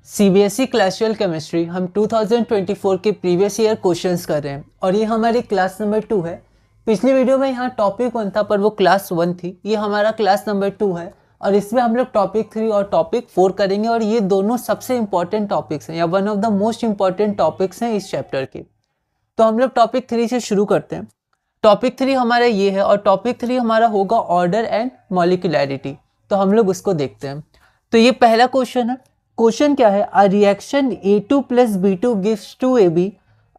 CBSE class 12 chemistry हम 2024 के previous year questions कर रहे हैं और ये हमारी क्लास नंबर 2 है। पिछली वीडियो में यहाँ टॉपिक 1 था पर वो क्लास 1 थी, ये हमारा क्लास नंबर 2 है और इसमें हम लोग टॉपिक 3 और टॉपिक 4 करेंगे और ये दोनों सबसे इंपॉर्टेंट टॉपिक्स हैं या one of the most important topics हैं इस चैप्टर के। तो हम लोग टॉपिक 3 से शुरू करते हैं। टॉपिक 3 हमारा ये है और टॉपिक 3 हमारा होगा ऑर्डर एंड मॉलिक्यूलैरिटी। तो हम लोग उसको देखते हैं। तो ये पहला क्वेश्चन है। क्वेश्चन क्या है? A reaction A2 plus B2 gives 2AB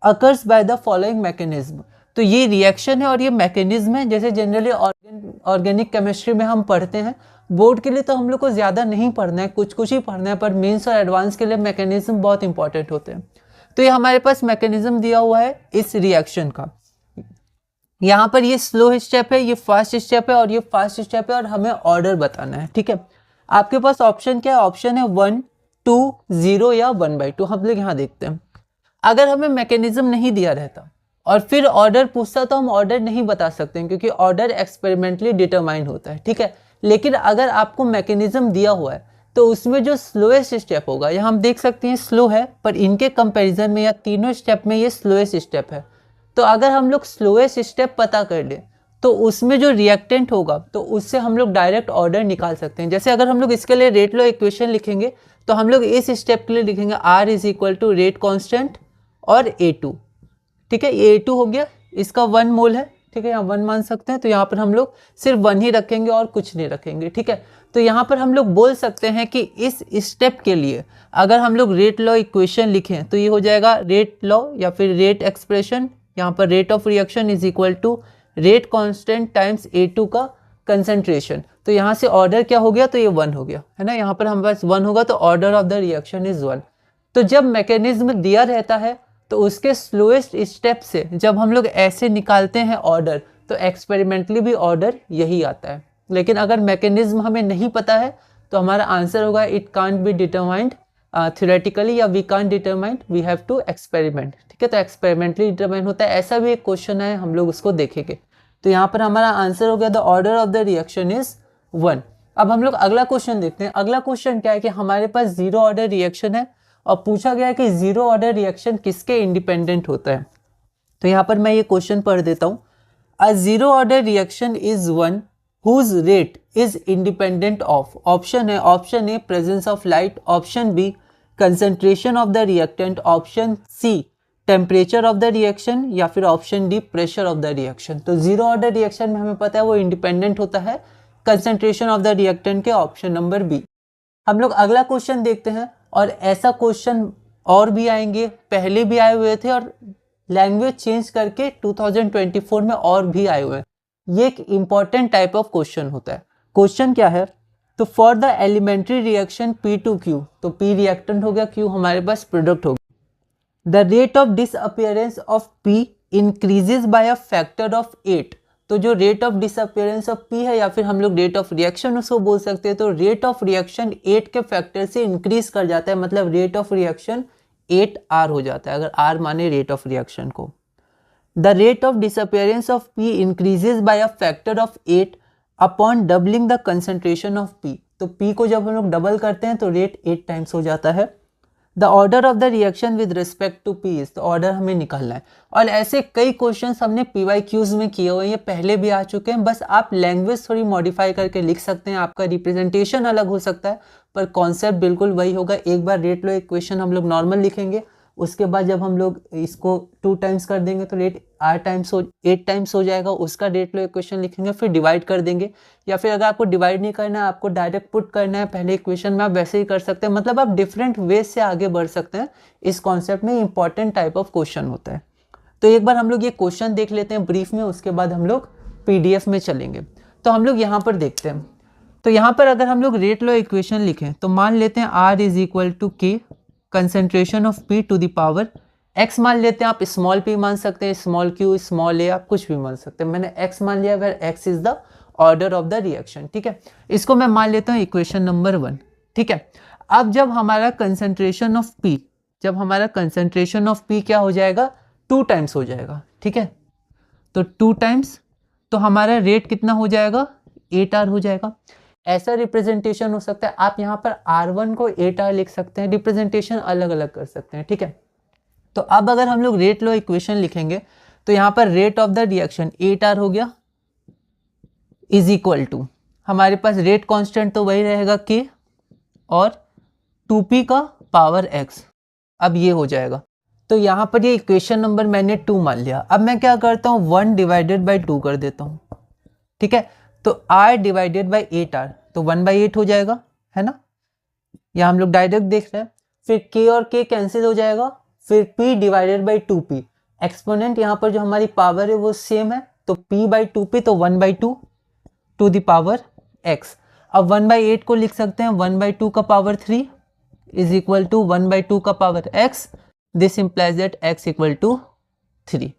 occurs by the following mechanism. तो ये रिएक्शन है और ये मैकेनिज्म है जैसे जनरली ऑर्गेनिक केमिस्ट्री में हम पढ़ते हैं। बोर्ड के लिए तो हम लोग को ज़्यादा नहीं पढ़ना है, कुछ कुछ ही पढ़ना है, पर मेंस और एडवांस के लिए मैकेनिज्म बहुत इंपॉर्टेंट होते हैं। तो ये हमारे पास मैकेनिज्म दिया हुआ है इस रिएक्शन का। यहाँ पर ये स्लो स्टेप है, ये फास्ट स्टेप है और ये फास्ट स्टेप है और हमें ऑर्डर बताना है। ठीक है, आपके पास ऑप्शन क्या है? ऑप्शन है 1, 2, 0 या 1/2। हम लोग यहाँ देखते हैं। अगर हमें मैकेनिज्म नहीं दिया रहता और फिर ऑर्डर पूछता तो हम ऑर्डर नहीं बता सकते हैं क्योंकि ऑर्डर एक्सपेरिमेंटली डिटरमाइन होता है। ठीक है, लेकिन अगर आपको मैकेनिज्म दिया हुआ है तो उसमें जो स्लोएस्ट स्टेप होगा, यहाँ हम देख सकते हैं स्लो है पर इनके कंपेरिजन में या तीनों स्टेप में ये स्लोएस्ट स्टेप है। तो अगर हम लोग स्लोएस्ट स्टेप पता कर ले तो उसमें जो रिएक्टेंट होगा तो उससे हम लोग डायरेक्ट ऑर्डर निकाल सकते हैं। जैसे अगर हम लोग इसके लिए रेट लॉ इक्वेशन लिखेंगे तो हम लोग इस स्टेप के लिए लिखेंगे R is equal to rate constant और A2। ठीक है, ये A2 हो गया, इसका 1 मोल है। ठीक है, यहाँ 1 मान सकते हैं, तो यहाँ पर हम लोग सिर्फ 1 ही रखेंगे और कुछ नहीं रखेंगे। ठीक है, तो यहाँ पर हम लोग बोल सकते हैं कि इस स्टेप के लिए अगर हम लोग रेट लॉ इक्वेशन लिखें तो ये हो जाएगा रेट लॉ या फिर रेट एक्सप्रेशन। यहाँ पर rate of reaction is equal to rate constant times A2 का कंसंट्रेशन। तो यहाँ से ऑर्डर क्या हो गया? तो ये 1 हो गया है ना। यहाँ पर हमारे पास 1 होगा तो order of the reaction is 1। तो जब मैकेनिज्म दिया रहता है तो उसके स्लोएस्ट स्टेप से जब हम लोग ऐसे निकालते हैं ऑर्डर तो एक्सपेरिमेंटली भी ऑर्डर यही आता है। लेकिन अगर मैकेनिज्म हमें नहीं पता है तो हमारा आंसर होगा it can't be determined theoretically या we can't determined, we have to experiment. ठीक है, तो एक्सपेरिमेंटली डिटरमाइन होता है। ऐसा भी एक क्वेश्चन है, हम लोग उसको देखेंगे। तो यहाँ पर हमारा आंसर हो गया the order of the reaction is 1। अब हम लोग अगला क्वेश्चन देखते हैं। अगला क्वेश्चन क्या है कि हमारे पास 0 ऑर्डर रिएक्शन है और पूछा गया है कि 0 ऑर्डर रिएक्शन किसके इंडिपेंडेंट होता है। तो यहाँ पर मैं ये क्वेश्चन पढ़ देता हूँ। A 0 order reaction is 1 whose rate is independent of, option है option A presence of light, option B concentration of the reactant, option C temperature of the reaction या फिर option D pressure of the reaction. तो 0 order reaction में हमें पता है वो independent होता है कंसंट्रेशन ऑफ द रिएक्टेंट के, ऑप्शन नंबर बी। हम लोग अगला क्वेश्चन देखते हैं और ऐसा क्वेश्चन और भी आएंगे, पहले भी आए हुए थे और लैंग्वेज चेंज करके 2024 में और भी आए हुए हैं। ये एक इंपॉर्टेंट टाइप ऑफ क्वेश्चन होता है। क्वेश्चन क्या है? तो for the elementary reaction P2Q, तो P रिएक्टेंट हो गया, Q हमारे पास प्रोडक्ट हो गया। The rate of disappearance of P increases by a factor of 8। तो जो rate of disappearance of P है या फिर हम लोग रेट ऑफ रिएक्शन उसको बोल सकते हैं, तो रेट ऑफ रिएक्शन 8 के फैक्टर से इंक्रीज कर जाता है, मतलब रेट ऑफ रिएक्शन 8R हो जाता है अगर R माने रेट ऑफ रिएक्शन को। The rate of disappearance of P increases by a factor of 8 upon doubling the concentration of P। तो P को जब हम लोग डबल करते हैं तो रेट 8 टाइम्स हो जाता है। The order of the reaction with respect to P is, तो ऑर्डर हमें निकालना है। और ऐसे कई क्वेश्चंस हमने PYQs में किए हुए हैं, ये पहले भी आ चुके हैं। बस आप लैंग्वेज थोड़ी मॉडिफाई करके लिख सकते हैं, आपका रिप्रेजेंटेशन अलग हो सकता है पर कॉन्सेप्ट बिल्कुल वही होगा। एक बार रेट लो इक्वेशन हम लोग नॉर्मल लिखेंगे, उसके बाद जब हम लोग इसको 2 टाइम्स कर देंगे तो रेट 8 टाइम्स हो जाएगा। उसका रेट लो इक्वेशन लिखेंगे, फिर डिवाइड कर देंगे, या फिर अगर आपको डिवाइड नहीं करना है, आपको डायरेक्ट पुट करना है पहले इक्वेशन में, आप वैसे ही कर सकते हैं। मतलब आप डिफरेंट वे से आगे बढ़ सकते हैं। इस कॉन्सेप्ट में इंपॉर्टेंट टाइप ऑफ क्वेश्चन होता है। तो एक बार हम लोग ये क्वेश्चन देख लेते हैं ब्रीफ में, उसके बाद हम लोग PDF में चलेंगे। तो हम लोग यहाँ पर देखते हैं। तो यहाँ पर अगर हम लोग रेट लो इक्वेशन लिखें तो मान लेते हैं R is equal to K concentration of P to the power X मान लेते हैं। आप स्मॉल p मान सकते हैं, स्मॉल q, स्मॉल a, आप कुछ भी मान सकते हैं। मैंने X मान लिया, अगर X is the order of the reaction. ठीक है, इसको मैं मान लेता हूँ इक्वेशन नंबर 1। ठीक है, अब जब हमारा कंसेंट्रेशन ऑफ P, जब हमारा कंसेंट्रेशन ऑफ P क्या हो जाएगा? 2 टाइम्स हो जाएगा। ठीक है, तो 2 टाइम्स, तो हमारा रेट कितना हो जाएगा? 8R हो जाएगा। ऐसा रिप्रेजेंटेशन हो सकता है, आप यहाँ पर R1 को 8R लिख सकते हैं, रिप्रेजेंटेशन अलग अलग कर सकते हैं, ठीक है। तो अब अगर हम लोग रेट लॉ इक्वेशन लिखेंगे तो यहाँ पर rate of the reaction 8R हो गया इज इक्वल टू, हमारे पास रेट कांस्टेंट तो वही रहेगा K और 2P का पावर X, अब ये हो जाएगा। तो यहाँ पर ये इक्वेशन नंबर मैंने 2 मान लिया। अब मैं क्या करता हूँ 1 डिवाइडेड बाई 2 कर देता हूँ, ठीक है। तो R डिवाइडेड बाई 8R तो 1/8 हो जाएगा, है ना। यहाँ हम लोग डायरेक्ट देख रहे हैं। फिर K और K कैंसिल हो जाएगा, फिर P divided by 2P, exponent यहाँ पर जो हमारी पावर है वो सेम है, तो P/2P तो 1/2 टू द पावर X। अब 1/8 को लिख सकते हैं 1/2 का पावर 3 इज इक्वल टू 1/2 का power X। This implies that X equal to 3,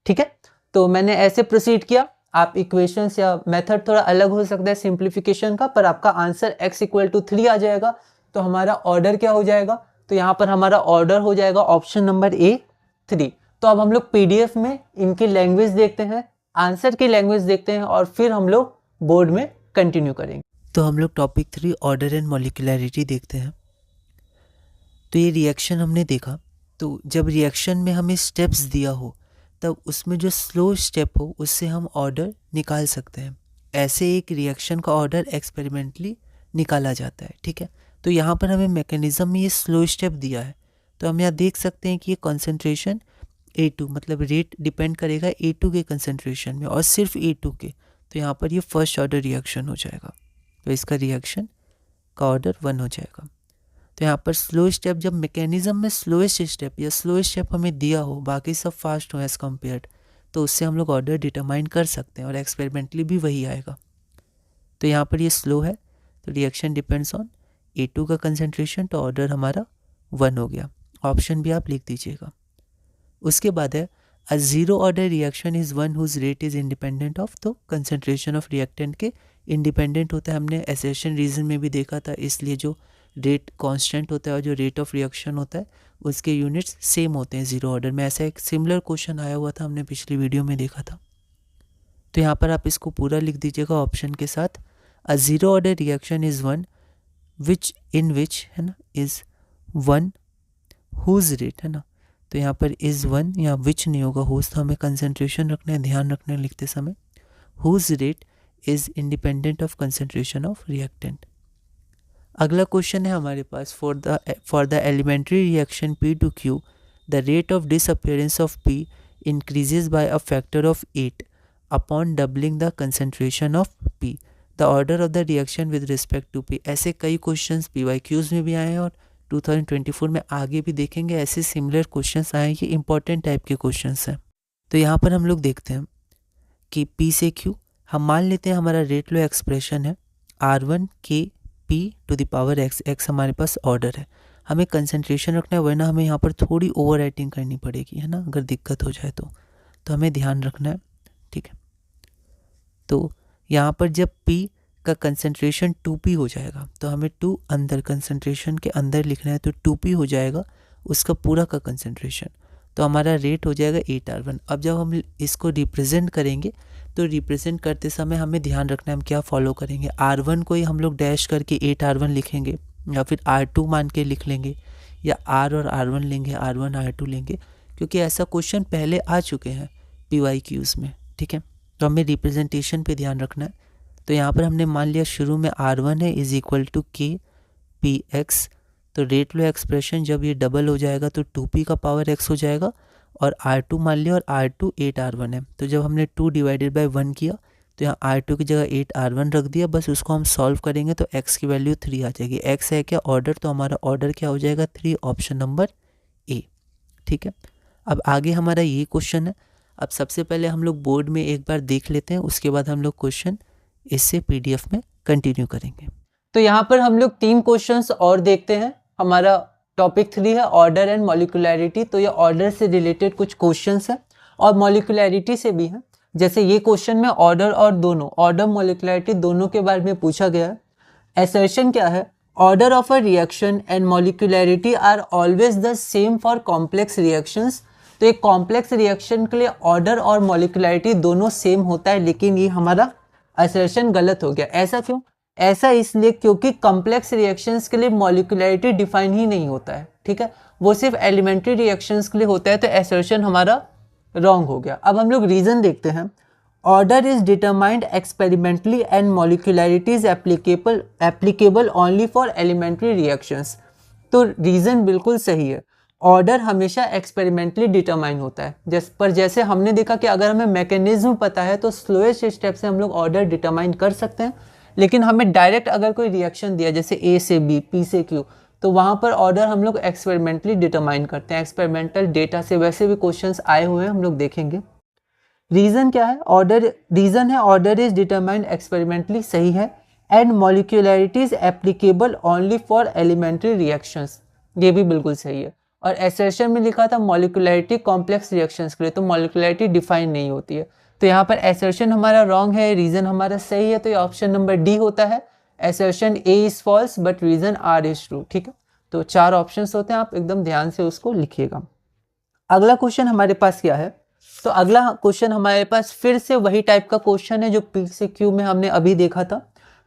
ठीक है। तो मैंने ऐसे प्रोसीड किया। आप इक्वेशंस या मेथड थोड़ा अलग हो सकता है सिंप्लीफिकेशन का, पर आपका आंसर X इक्वल टू 3 आ जाएगा। तो हमारा ऑर्डर क्या हो जाएगा, तो यहाँ पर हमारा ऑर्डर हो जाएगा ऑप्शन नंबर A 3। तो अब हम लोग PDF में इनकी लैंग्वेज देखते हैं, आंसर की लैंग्वेज देखते हैं और फिर हम लोग बोर्ड में कंटिन्यू करेंगे। तो हम लोग टॉपिक 3 ऑर्डर एंड मॉलिक्यूलैरिटी देखते हैं। तो ये रिएक्शन हमने देखा, तो जब रिएक्शन में हमें स्टेप्स दिया हो तब उसमें जो स्लो स्टेप हो उससे हम ऑर्डर निकाल सकते हैं। ऐसे एक रिएक्शन का ऑर्डर एक्सपेरिमेंटली निकाला जाता है, ठीक है। तो यहाँ पर हमें मैकेनिज्म में ये स्लो स्टेप दिया है, तो हम यहाँ देख सकते हैं कि ये कॉन्सेंट्रेशन A2, मतलब रेट डिपेंड करेगा A2 के कंसंट्रेशन में और सिर्फ A2 के। तो यहाँ पर ये फर्स्ट ऑर्डर रिएक्शन हो जाएगा, तो इसका रिएक्शन का ऑर्डर 1 हो जाएगा। तो यहाँ पर स्लो स्टेप, जब मैकेनिज्म में स्लोएस्ट स्टेप या स्लो स्टेप हमें दिया हो, बाकी सब फास्ट हो एज़ कम्पेयर्ड, तो उससे हम लोग ऑर्डर डिटरमाइन कर सकते हैं और एक्सपेरिमेंटली भी वही आएगा। तो यहाँ पर ये स्लो है, तो रिएक्शन डिपेंड्स ऑन A2 का कंसंट्रेशन, तो ऑर्डर हमारा 1 हो गया। ऑप्शन भी आप लिख दीजिएगा। उसके बाद है a zero order reaction is one whose rate is independent of, तो कंसंट्रेशन ऑफ रिएक्टेंट के इंडिपेंडेंट होता है। हमने एसेशन रीजन में भी देखा था, इसलिए जो रेट कांस्टेंट होता है और जो रेट ऑफ रिएक्शन होता है उसके यूनिट्स सेम होते हैं जीरो ऑर्डर में। ऐसा एक सिमिलर क्वेश्चन आया हुआ था, हमने पिछली वीडियो में देखा था। तो यहाँ पर आप इसको पूरा लिख दीजिएगा ऑप्शन के साथ। A zero order reaction is one which in which, है ना, इज़ वन हुज रेट, है ना। तो यहाँ पर इज़ वन, यहाँ विच नहीं होगा, हुज, तो हमें कंसंट्रेशन रखना है, ध्यान रखना है लिखते समय। Whose rate is independent of concentration of reactant. अगला क्वेश्चन है हमारे पास, for the elementary reaction P2Q the rate of disappearance of P increases by a factor of 8 upon doubling the concentration of P, the order of the reaction with respect to P। ऐसे कई questions PYQs में भी आए हैं और 2024 में आगे भी देखेंगे ऐसे सिमिलर क्वेश्चंस आए। ये इंपॉर्टेंट टाइप के क्वेश्चंस हैं। तो यहाँ पर हम लोग देखते हैं कि P से Q, हम मान लेते हैं हमारा रेट लो एक्सप्रेशन है R1 K P to the power X। X हमारे पास ऑर्डर है, हमें कंसंट्रेशन रखना है, वरना हमें यहाँ पर थोड़ी ओवर राइटिंग करनी पड़ेगी, है ना, अगर दिक्कत हो जाए तो हमें ध्यान रखना है, ठीक है। तो यहाँ पर जब P का कंसंट्रेशन 2P हो जाएगा तो हमें 2 अंदर कंसंट्रेशन के अंदर लिखना है, तो 2P हो जाएगा उसका पूरा का कंसंट्रेशन, तो हमारा रेट हो जाएगा 8R1। अब जब हम इसको रिप्रेजेंट करेंगे तो रिप्रेजेंट करते समय हमें ध्यान रखना है हम क्या फॉलो करेंगे। R1 को ही हम लोग डैश करके 8R1 लिखेंगे, या फिर R2 मान के लिख लेंगे, या R और R1 लेंगे, R1 R2 लेंगे, क्योंकि ऐसा क्वेश्चन पहले आ चुके हैं PYQs में, ठीक है। तो हमें रिप्रेजेंटेशन पे ध्यान रखना है। तो यहाँ पर हमने मान लिया शुरू में R1 है इज इक्वल टू KPX, तो रेट लो एक्सप्रेशन जब ये डबल हो जाएगा तो 2P का पावर X हो जाएगा, और R2 मान लिया और R2 8R1 है। तो जब हमने 2 डिवाइडेड बाई 1 किया तो यहाँ R2 की जगह 8R1 रख दिया, बस उसको हम सॉल्व करेंगे तो X की वैल्यू 3 आ जाएगी। X है क्या ऑर्डर, तो हमारा ऑर्डर क्या हो जाएगा 3, ऑप्शन नंबर A, ठीक है। अब आगे हमारा ये क्वेश्चन है। अब सबसे पहले हम लोग बोर्ड में एक बार देख लेते हैं, उसके बाद हम लोग क्वेश्चन इससे PDF में कंटिन्यू करेंगे। तो यहाँ पर हम लोग 3 क्वेश्चंस और देखते हैं। हमारा टॉपिक 3 है ऑर्डर एंड मॉलिक्यूलैरिटी। तो ये ऑर्डर से रिलेटेड कुछ क्वेश्चंस हैं और मॉलिक्यूलैरिटी से भी हैं। जैसे ये क्वेश्चन में ऑर्डर और दोनों, ऑर्डर मॉलिक्यूलैरिटी दोनों के बारे में पूछा गया है। असर्शन क्या है, order of a reaction and molecularity are always the same for complex reactions. तो एक कॉम्प्लेक्स रिएक्शन के लिए ऑर्डर और मॉलिक्यूलैरिटी दोनों सेम होता है, लेकिन ये हमारा असर्शन गलत हो गया। ऐसा क्यों, ऐसा इसलिए क्योंकि कॉम्प्लेक्स रिएक्शंस के लिए मॉलिक्यूलैरिटी डिफाइन ही नहीं होता है, ठीक है, वो सिर्फ एलिमेंट्री रिएक्शंस के लिए होता है, तो एसर्शन हमारा रॉन्ग हो गया। अब हम लोग रीज़न देखते हैं। Order is determined experimentally and molecularity is applicable only for elementary reactions. तो रीज़न बिल्कुल सही है, ऑर्डर हमेशा एक्सपेरिमेंटली डिटरमाइन होता है। जैसे हमने देखा कि अगर हमें मैकेनिज्म पता है तो स्लोएस्ट स्टेप से हम लोग ऑर्डर डिटरमाइन कर सकते हैं, लेकिन हमें डायरेक्ट अगर कोई रिएक्शन दिया जैसे ए से बी, पी से क्यू, तो वहाँ पर ऑर्डर हम लोग एक्सपेरिमेंटली डिटरमाइन करते हैं, एक्सपेरिमेंटल डेटा से। वैसे भी क्वेश्चंस आए हुए हैं, हम लोग देखेंगे। रीज़न क्या है? रीज़न है ऑर्डर इज डिटरमाइंड एक्सपेरिमेंटली, सही है, and molecularity is applicable only for elementary reactions, ये भी बिल्कुल सही है। और एसर्शन में लिखा था मॉलिक्यूलैरिटी कॉम्प्लेक्स रिएक्शंस के लिए, तो मॉलिक्यूलैरिटी डिफाइन नहीं होती है, तो यहाँ पर एसर्शन हमारा रॉन्ग है, रीज़न हमारा सही है, तो ये ऑप्शन नंबर डी होता है। Assertion A is false but reason R is true, ठीक है। तो 4 ऑप्शंस होते हैं, आप एकदम ध्यान से उसको लिखिएगा। अगला क्वेश्चन हमारे पास क्या है? तो अगला क्वेश्चन हमारे पास फिर से वही टाइप का क्वेश्चन है जो पी से क्यू में हमने अभी देखा था।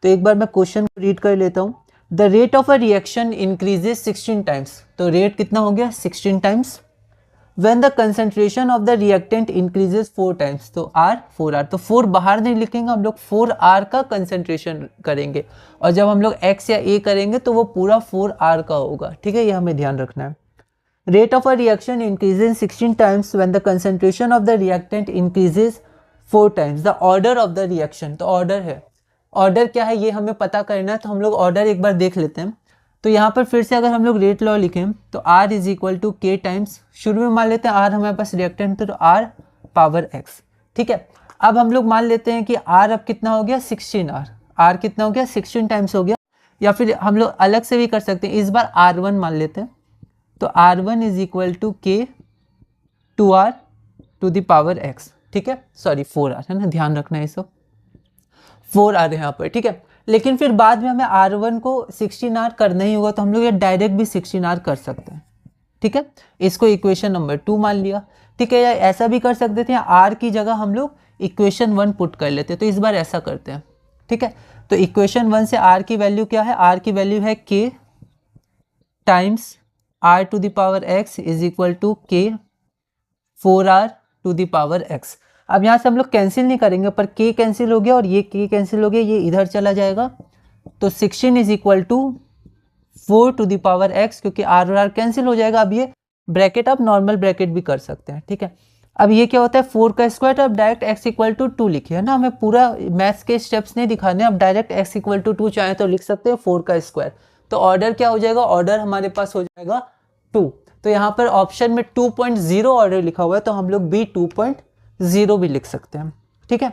तो एक बार मैं क्वेश्चन को रीड कर लेता हूँ। The rate of a reaction increases 16 times, तो रेट कितना हो गया? 16 times. When the concentration of the reactant increases 4 times, तो R 4R, तो 4 बाहर नहीं लिखेंगे हम लोग, 4R का कंसंट्रेशन करेंगे, और जब हम लोग X या A करेंगे तो वो पूरा 4R का होगा, ठीक है, ये हमें ध्यान रखना है। Rate of a reaction increases 16 times when the concentration of the reactant increases 4 times. The order of the reaction, तो ऑर्डर है, ऑर्डर क्या है ये हमें पता करना है, तो हम लोग ऑर्डर एक बार देख लेते हैं। तो यहाँ पर फिर से अगर हम लोग रेट लॉ लिखें तो R इज इक्वल टू के टाइम्स, शुरू में मान लेते हैं R हमारे पास रिएक्टेंट, तो R पावर X, ठीक है। अब हम लोग मान लेते हैं कि R अब कितना हो गया? 16R, R कितना हो गया? 16 टाइम्स हो गया। या फिर हम लोग अलग से भी कर सकते हैं, इस बार R1 मान लेते हैं, तो R1 इज इक्वल टू के 2R to the power X, ठीक है, सॉरी 4R है ना, ध्यान रखना है, सब 4R है यहाँ पर, ठीक है। लेकिन फिर बाद में हमें R1 को 16R करना ही होगा, तो हम लोग ये डायरेक्ट भी 16R कर सकते हैं, ठीक है। इसको इक्वेशन नंबर 2 मान लिया, ठीक है। या ऐसा भी कर सकते थे, R की जगह हम लोग इक्वेशन 1 पुट कर लेते, तो इस बार ऐसा करते हैं, ठीक है। तो इक्वेशन 1 से R की वैल्यू क्या है? R की वैल्यू है K times R to the power X is equal to K 4R to the power X। अब यहाँ से हम लोग कैंसिल नहीं करेंगे, पर K कैंसिल हो गया और ये K कैंसिल हो गया, ये इधर चला जाएगा, तो 16 is equal to 4 to the power X, क्योंकि R और R कैंसिल हो जाएगा। अब ये ब्रैकेट आप नॉर्मल ब्रैकेट भी कर सकते हैं, ठीक है। अब ये क्या होता है? 4 का स्क्वायर, तो अब डायरेक्ट X इक्वल टू 2 लिखिए, है ना, हमें पूरा मैथ्स के स्टेप्स नहीं दिखाने, अब डायरेक्ट X इक्वल टू 2 चाहे तो लिख सकते हैं, 4 का स्क्वायर। तो ऑर्डर क्या हो जाएगा? ऑर्डर हमारे पास हो जाएगा 2। तो यहाँ पर ऑप्शन में 2.0 ऑर्डर लिखा हुआ है, तो हम लोग भी 2.0 भी लिख सकते हैं, ठीक है।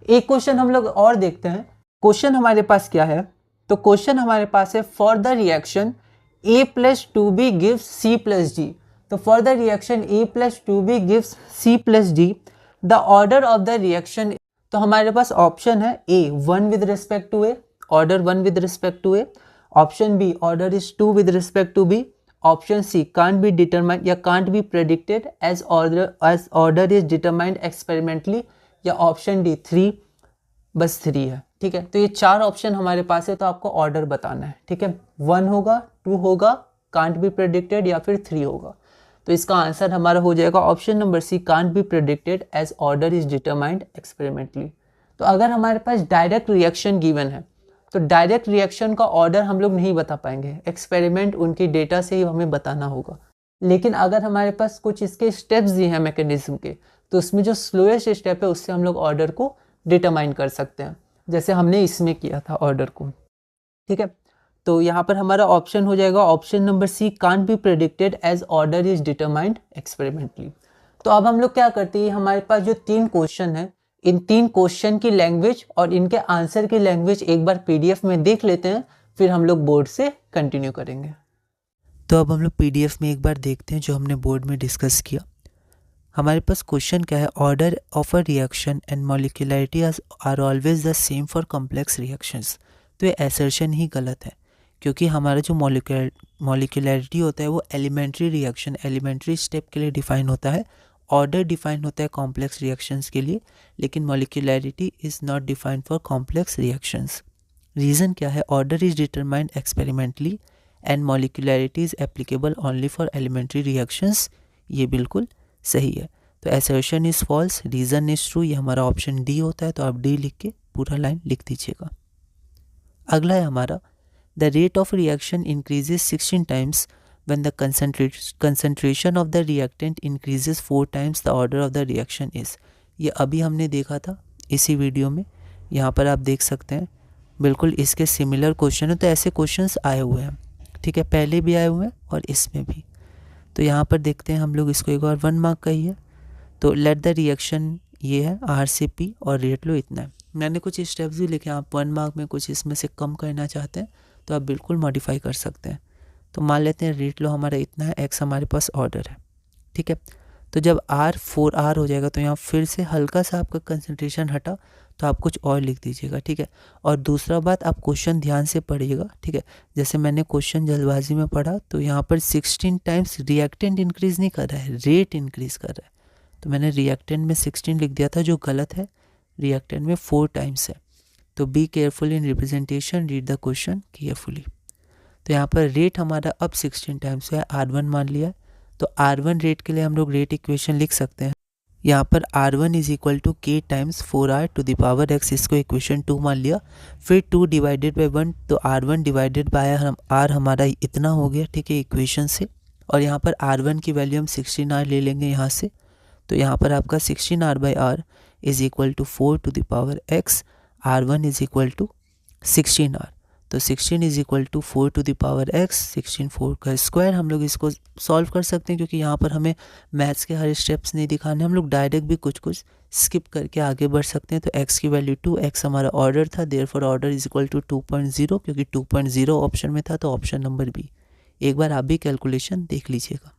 एक क्वेश्चन हम लोग और देखते हैं। क्वेश्चन हमारे पास क्या है? तो क्वेश्चन हमारे पास है for the reaction A plus 2B gives C plus D। तो for the reaction A plus 2B gives C plus D, the order of the reaction, तो हमारे पास ऑप्शन है A 1 with respect to A, order 1 with respect to A, option B order is 2 with respect to B, option C can't be determined या can't be predicted as order is determined experimentally, या option D 3 बस 3 है, ठीक है। तो ये 4 option हमारे पास है, तो आपको ऑर्डर बताना है, ठीक है। 1 होगा, 2 होगा, कांट बी प्रेडिक्टेड, या फिर 3 होगा। तो इसका आंसर हमारा हो जाएगा option number C, can't be predicted as order is determined experimentally. तो अगर हमारे पास डायरेक्ट रिएक्शन गिवन है तो डायरेक्ट रिएक्शन का ऑर्डर हम लोग नहीं बता पाएंगे, एक्सपेरिमेंट उनकी डेटा से ही हमें बताना होगा। लेकिन अगर हमारे पास कुछ इसके स्टेप्स दिए हैं मैकेनिज्म के, तो उसमें जो स्लोएस्ट स्टेप है उससे हम लोग ऑर्डर को डिटरमाइन कर सकते हैं, जैसे हमने इसमें किया था ऑर्डर को, ठीक है। तो यहाँ पर हमारा ऑप्शन हो जाएगा option number C, can't be predicted as order is determined experimentally. तो अब हम लोग क्या करते हैं, हमारे पास जो 3 क्वेश्चन है, इन 3 क्वेश्चन की लैंग्वेज और इनके आंसर की लैंग्वेज एक बार PDF में देख लेते हैं, फिर हम लोग बोर्ड से कंटिन्यू करेंगे। तो अब हम लोग PDF में एक बार देखते हैं जो हमने बोर्ड में डिस्कस किया। हमारे पास क्वेश्चन क्या है? Order of a reaction and molecularity are always the same for complex reactions. तो ये असर्शन ही गलत है, क्योंकि हमारा जो मॉलिक्यूलैरिटी होता है वो एलिमेंट्री रिएक्शन, एलिमेंट्री स्टेप के लिए डिफाइन होता है, ऑर्डर डिफाइन होता है कॉम्प्लेक्स रिएक्शंस के लिए, लेकिन molecularity is not defined for complex reactions. Reason क्या है, order is determined experimentally and molecularity is applicable only for elementary reactions. ये बिल्कुल सही है। तो assertion is false, reason is true, ये हमारा ऑप्शन डी होता है। तो आप डी लिख के पूरा लाइन लिख दीजिएगा। अगला है हमारा, the rate of reaction increases 16 times when the concentration of the reactant increases 4 times the order of the reaction is। ये अभी हमने देखा था इसी वीडियो में, यहाँ पर आप देख सकते हैं बिल्कुल इसके सिमिलर क्वेश्चन है। तो ऐसे क्वेश्चंस आए हुए हैं, ठीक है, पहले भी आए हुए हैं और इसमें भी। तो यहाँ पर देखते हैं हम लोग इसको, एक बार 1 मार्क का ही है। तो लेट द रिएक्शन ये है आर से पी और रेट लो इतना है। मैंने कुछ स्टेप्स भी लिखे, आप 1 मार्क में कुछ इसमें से कम करना चाहते हैं तो आप बिल्कुल मॉडिफाई कर सकते हैं। तो मान लेते हैं रेट लो हमारा इतना है, एक्स हमारे पास ऑर्डर है, ठीक है। तो जब आर 4R हो जाएगा तो यहाँ फिर से हल्का सा आपका कंसंट्रेशन हटा तो आप कुछ और लिख दीजिएगा, ठीक है। और दूसरा बात, आप क्वेश्चन ध्यान से पढ़िएगा, ठीक है। जैसे मैंने क्वेश्चन जल्दबाजी में पढ़ा तो यहाँ पर 16 टाइम्स रिएक्टेंट इंक्रीज़ नहीं कर रहा है, रेट इंक्रीज़ कर रहा है। तो मैंने रिएक्टेंट में 16 लिख दिया था जो गलत है, रिएक्टेंट में 4 टाइम्स है। तो be careful in representation, read the question carefully. तो यहाँ पर रेट हमारा अब 16 टाइम्स है, R1 मान लिया। तो R1 रेट के लिए हम लोग रेट इक्वेशन लिख सकते हैं। यहाँ पर R1 is equal to K times 4R to the power X, इसको इक्वेशन 2 मान लिया। फिर 2 डिवाइडेड बाई 1, तो R1 डिवाइडेड बाय R हमारा इतना हो गया, ठीक है, इक्वेशन से। और यहाँ पर R1 की वैल्यू हम 16R ले लेंगे यहाँ से। तो यहाँ पर आपका 16R by R is equal to 4 to the power X, R1 is equal to 16R। तो 16 is equal to 4 to the power X, 16 4 का स्क्वायर। हम लोग इसको सॉल्व कर सकते हैं क्योंकि यहाँ पर हमें मैथ्स के हर स्टेप्स नहीं दिखाने, हम लोग डायरेक्ट भी कुछ कुछ स्किप करके आगे बढ़ सकते हैं। तो x की वैल्यू 2, x हमारा ऑर्डर था, therefore order is equal to 2.0, क्योंकि 2.0 ऑप्शन में था तो ऑप्शन नंबर बी। एक बार आप भी कैलकुलेशन देख लीजिएगा।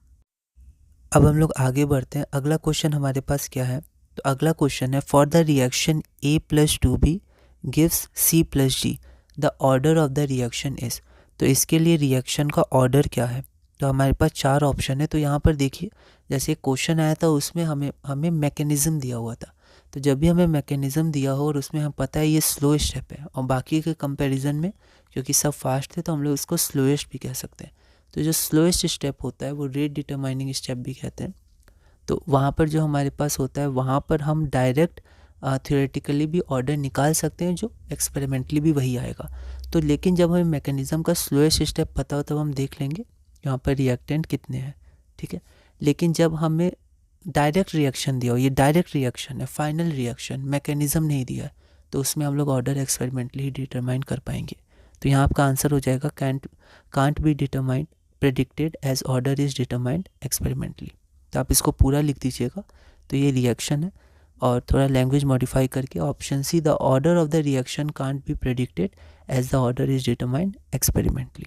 अब हम लोग आगे बढ़ते हैं। अगला क्वेश्चन हमारे पास क्या है, तो अगला क्वेश्चन है, for the reaction A + 2B gives C + D the order of the reaction is. तो इसके लिए रिएक्शन का ऑर्डर क्या है, तो हमारे पास 4 ऑप्शन है। तो यहाँ पर देखिए, जैसे क्वेश्चन आया था उसमें हमें मैकेनिज़्म दिया हुआ था। तो जब भी हमें मैकेनिज़्म दिया हो और उसमें हम पता है ये स्लो स्टेप है और बाकी के कंपैरिजन में क्योंकि सब फास्ट थे तो हम लोग इसको स्लोएस्ट भी कह सकते हैं। तो जो स्लोएस्ट स्टेप होता है वो रेट डिटरमाइनिंग स्टेप भी कहते हैं। तो वहाँ पर जो हमारे पास होता है वहाँ पर हम डायरेक्ट थ्योरेटिकली भी ऑर्डर निकाल सकते हैं, जो एक्सपेरिमेंटली भी वही आएगा। तो लेकिन जब हमें मैकेनिज़्म का स्लोएस्ट स्टेप पता हो तब हम देख लेंगे यहाँ पर रिएक्टेंट कितने हैं, ठीक है। लेकिन जब हमें डायरेक्ट रिएक्शन दिया हो, ये डायरेक्ट रिएक्शन है, फाइनल रिएक्शन, मैकेनिज़्म नहीं दिया है, तो उसमें हम लोग ऑर्डर एक्सपेरिमेंटली ही डिटरमाइन कर पाएंगे। तो यहाँ आपका आंसर हो जाएगा can't be determined predicted as order is determined experimentally. तो आप इसको पूरा लिख दीजिएगा। तो ये रिएक्शन है और थोड़ा लैंग्वेज मॉडिफाई करके option C, the order of the reaction can't be predicted as the order is determined experimentally.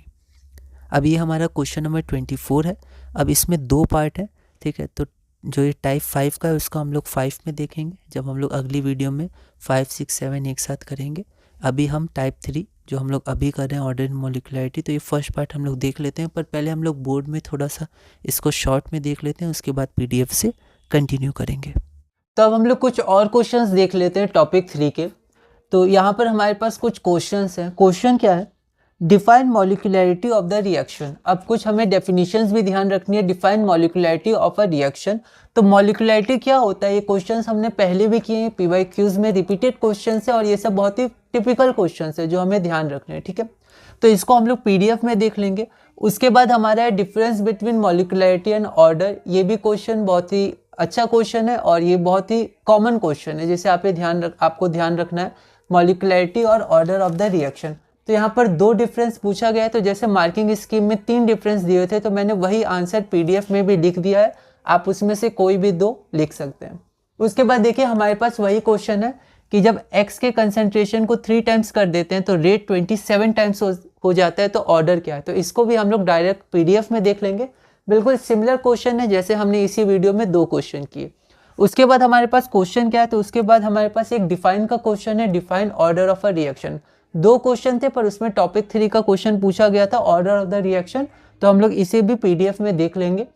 अब ये हमारा क्वेश्चन नंबर 24 है। अब इसमें 2 पार्ट है, ठीक है। तो जो ये टाइप 5 का है उसको हम लोग 5 में देखेंगे, जब हम लोग अगली वीडियो में 5 6 7 एक साथ करेंगे। अभी हम टाइप 3 जो हम लोग अभी कर रहे हैं, ऑर्डर एंड मॉलिक्यूलैरिटी, तो ये फर्स्ट पार्ट हम लोग देख लेते हैं। पर पहले हम लोग बोर्ड में थोड़ा सा इसको शॉर्ट में देख लेते हैं, उसके बाद PDF से कंटिन्यू करेंगे। तो अब हम लोग कुछ और क्वेश्चंस देख लेते हैं टॉपिक 3 के। तो यहाँ पर हमारे पास कुछ क्वेश्चंस हैं। क्वेश्चन क्या है, डिफाइन मॉलिक्यूलैरिटी ऑफ द रिएक्शन। अब कुछ हमें डेफिनेशंस भी ध्यान रखनी है, डिफाइन मॉलिक्यूलैरिटी ऑफ अ रिएक्शन। तो मॉलिक्यूलैरिटी क्या होता है, ये क्वेश्चंस हमने पहले भी किए हैं, PYQs में रिपीटेड क्वेश्चंस है और ये सब बहुत ही टिपिकल क्वेश्चंस है जो हमें ध्यान रखने हैं, ठीक है। तो इसको हम लोग PDF में देख लेंगे। उसके बाद हमारा है डिफरेंस बिटवीन मॉलिक्यूलैरिटी एंड ऑर्डर। ये भी क्वेश्चन बहुत ही अच्छा क्वेश्चन है और ये बहुत ही कॉमन क्वेश्चन है, जैसे आपको ध्यान रखना है मॉलिक्यूलैरिटी और ऑर्डर ऑफ द रिएक्शन। तो यहाँ पर 2 डिफरेंस पूछा गया है। तो जैसे मार्किंग स्कीम में 3 डिफरेंस दिए थे, तो मैंने वही आंसर PDF में भी लिख दिया है, आप उसमें से कोई भी 2 लिख सकते हैं। उसके बाद देखिए हमारे पास वही क्वेश्चन है कि जब X के कंसेंट्रेशन को 3 टाइम्स कर देते हैं तो रेट 27 टाइम्स हो जाता है, तो ऑर्डर क्या है। तो इसको भी हम लोग डायरेक्ट PDF में देख लेंगे। बिल्कुल सिमिलर क्वेश्चन है जैसे हमने इसी वीडियो में 2 क्वेश्चन किए। उसके बाद हमारे पास क्वेश्चन क्या है, तो उसके बाद हमारे पास एक डिफाइन का क्वेश्चन है, define order of a reaction. 2 question थे पर उसमें टॉपिक 3 का क्वेश्चन पूछा गया था, ऑर्डर ऑफ द रिएक्शन। तो हम लोग इसे भी PDF में देख लेंगे।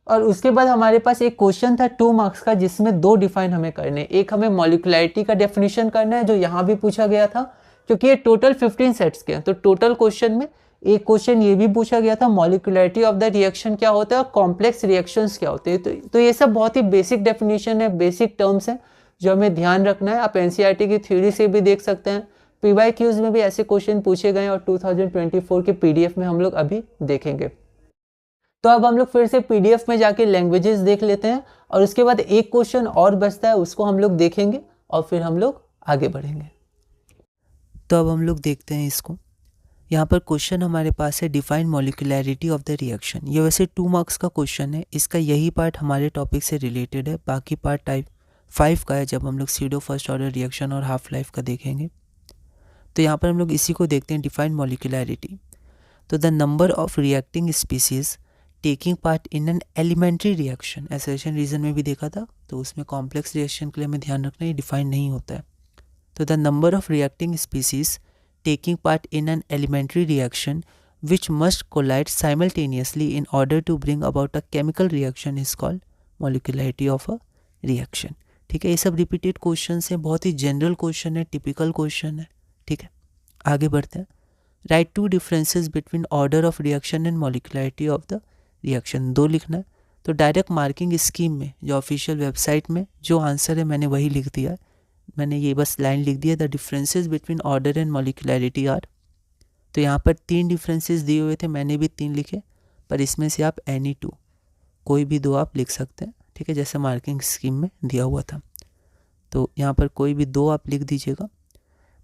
और उसके बाद हमारे पास एक क्वेश्चन था 2 मार्क्स का, जिसमें 2 डिफाइन हमें करने। एक हमें मॉलिक्यूलैरिटी का डेफिनेशन करना है जो यहाँ भी पूछा गया था, क्योंकि ये टोटल 15 सेट्स के हैं। तो टोटल क्वेश्चन में एक क्वेश्चन ये भी पूछा गया था, मॉलिक्यूलरिटी ऑफ द रिएक्शन क्या होता है और कॉम्प्लेक्स रिएक्शंस क्या होते हैं। तो ये सब बहुत ही बेसिक डेफिनेशन है, बेसिक टर्म्स हैं जो हमें ध्यान रखना है। आप एनसीईआरटी की थ्योरी से भी देख सकते हैं, पीवाईक्यूज में भी ऐसे क्वेश्चन पूछे गए और 2024 के पीडीएफ में हम लोग अभी देखेंगे। तो अब हम लोग फिर से पीडीएफ में जाके लैंग्वेजेस देख लेते हैं और उसके बाद एक क्वेश्चन और बचता है, उसको हम लोग देखेंगे और फिर हम लोग आगे बढ़ेंगे। तो अब हम लोग देखते हैं इसको। यहाँ पर क्वेश्चन हमारे पास है define molecularity of the reaction. ये वैसे 2 मार्क्स का क्वेश्चन है, इसका यही पार्ट हमारे टॉपिक से रिलेटेड है, बाकी पार्ट टाइप 5 का है जब हम लोग सीडो फर्स्ट ऑर्डर रिएक्शन और हाफ लाइफ का देखेंगे। तो यहाँ पर हम लोग इसी को देखते हैं, डिफाइन मॉलिक्यूलरिटी। तो the number of reacting species taking part in an elementary reaction, association reason में भी देखा था, तो उसमें कॉम्प्लेक्स रिएक्शन के लिए हमें ध्यान रखना है, डिफाइन नहीं होता है। तो the number of reacting species taking part in an elementary reaction which must collide simultaneously in order to bring about a chemical reaction is called molecularity of a reaction। ठीक है, ये सब रिपीटेड क्वेश्चन हैं, बहुत ही general question है, typical question है। ठीक है, आगे बढ़ते हैं। Right 2 differences between order of reaction and molecularity of the reaction, 2 लिखना है। तो डायरेक्ट मार्किंग स्कीम में जो ऑफिशियल वेबसाइट में जो आंसर है मैंने वही लिख दिया है, मैंने ये बस लाइन लिख दिया, the differences between order and molecularity are. तो यहाँ पर 3 डिफरेंसेस दिए हुए थे, मैंने भी 3 लिखे, पर इसमें से आप एनी 2 कोई भी 2 आप लिख सकते हैं। ठीक है, जैसे मार्किंग स्कीम में दिया हुआ था। तो यहाँ पर कोई भी 2 आप लिख दीजिएगा।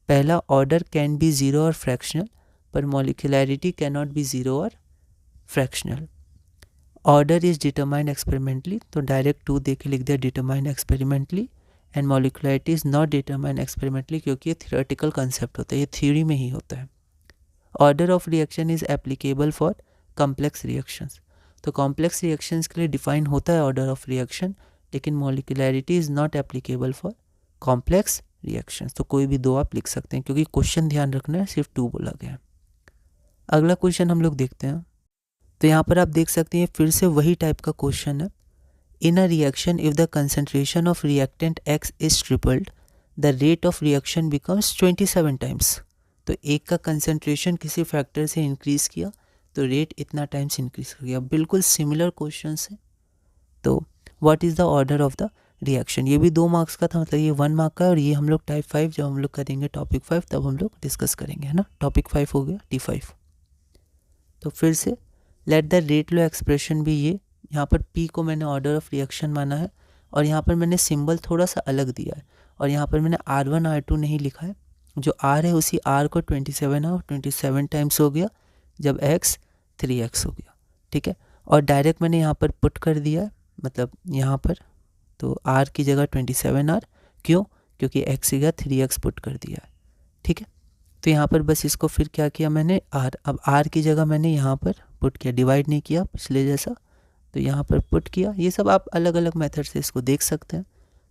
पहला, ऑर्डर कैन बी 0 और फ्रैक्शनल, पर मॉलिक्यूलरिटी कैन नॉट बी 0 और fractional. Order is determined experimentally, तो डायरेक्ट 2 दे के लिख दिया, determined experimentally. And molecularity is not determined experimentally, क्योंकि ये थियोरेटिकल कंसेप्ट होता है, ये थ्योरी में ही होता है। Order of reaction is applicable for complex reactions, तो कॉम्प्लेक्स रिएक्शंस के लिए डिफाइन होता है ऑर्डर ऑफ रिएक्शन, लेकिन molecularity is not applicable for complex reactions. तो कोई भी 2 आप लिख सकते हैं, क्योंकि क्वेश्चन ध्यान रखना है, सिर्फ 2 बोला गया है। अगला क्वेश्चन हम लोग देखते हैं। तो यहाँ पर आप देख सकते हैं फिर से वही टाइप का क्वेश्चन है। In a reaction, if the concentration of reactant X is tripled, the rate of reaction becomes 27 times। तो एक का कंसंट्रेशन किसी फैक्टर से इंक्रीज किया तो रेट इतना टाइम्स इंक्रीज हो गया। बिल्कुल सिमिलर क्वेश्चन है। तो what is the order of the reaction, ये भी 2 मार्क्स का था, मतलब ये 1 मार्क का है, और ये हम लोग टाइप 5 जब हम लोग करेंगे टॉपिक 5 तब हम लोग डिस्कस करेंगे, है ना। टॉपिक 5 हो गया T5। तो फिर से let the rate low expression भी ये, यहाँ पर P को मैंने ऑर्डर ऑफ रिएक्शन माना है, और यहाँ पर मैंने सिंबल थोड़ा सा अलग दिया है, और यहाँ पर मैंने R1 R2 नहीं लिखा है। जो R है उसी R को 27 और 27 टाइम्स हो गया, जब X 3X हो गया। ठीक है, और डायरेक्ट मैंने यहाँ पर पुट कर दिया है, मतलब यहाँ पर तो R की जगह 27R, क्यों, क्योंकि X की जगह 3X पुट कर दिया है। ठीक है, तो यहाँ पर बस इसको फिर क्या किया मैंने, R, अब R की जगह मैंने यहाँ पर पुट किया, डिवाइड नहीं किया पिछले जैसा, तो यहाँ पर पुट किया। ये सब आप अलग अलग मेथड से इसको देख सकते हैं।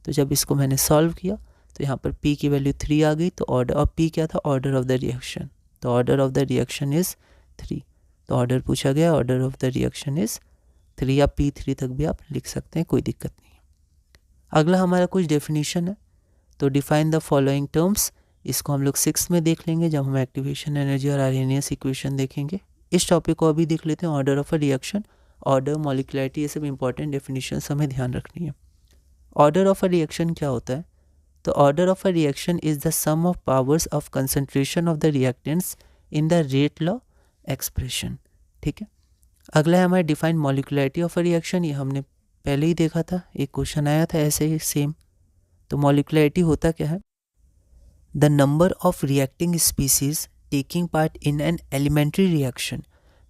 तो जब इसको मैंने सॉल्व किया तो यहाँ पर P की वैल्यू 3 आ गई, तो ऑर्डर, और P क्या था, ऑर्डर ऑफ द रिएक्शन, तो order of the reaction is 3। तो ऑर्डर पूछा गया, order of the reaction is 3, या P3 तक भी आप लिख सकते हैं, कोई दिक्कत नहीं है। अगला हमारा कुछ डेफिनेशन है। तो डिफाइन द फॉलोइंग टर्म्स, इसको हम लोग 6 में देख लेंगे जब हम एक्टिवेशन एनर्जी और आर्हेनियस इक्वेशन देखेंगे। इस टॉपिक को अभी देख लेते हैं। Order of a reaction, order, molecularity, ये सब इंपॉर्टेंट डेफिनेशंस हमें ध्यान रखनी है। ऑर्डर ऑफ अ रिएक्शन क्या होता है, तो order of a reaction is the sum of powers of concentration of the reactants in the rate law expression. ठीक है, अगला है हमारा define molecularity of a reaction, ये हमने पहले ही देखा था, एक क्वेश्चन आया था ऐसे ही सेम। तो मॉलिक्यूलरिटी होता क्या है, the number of reacting species taking part in an elementary reaction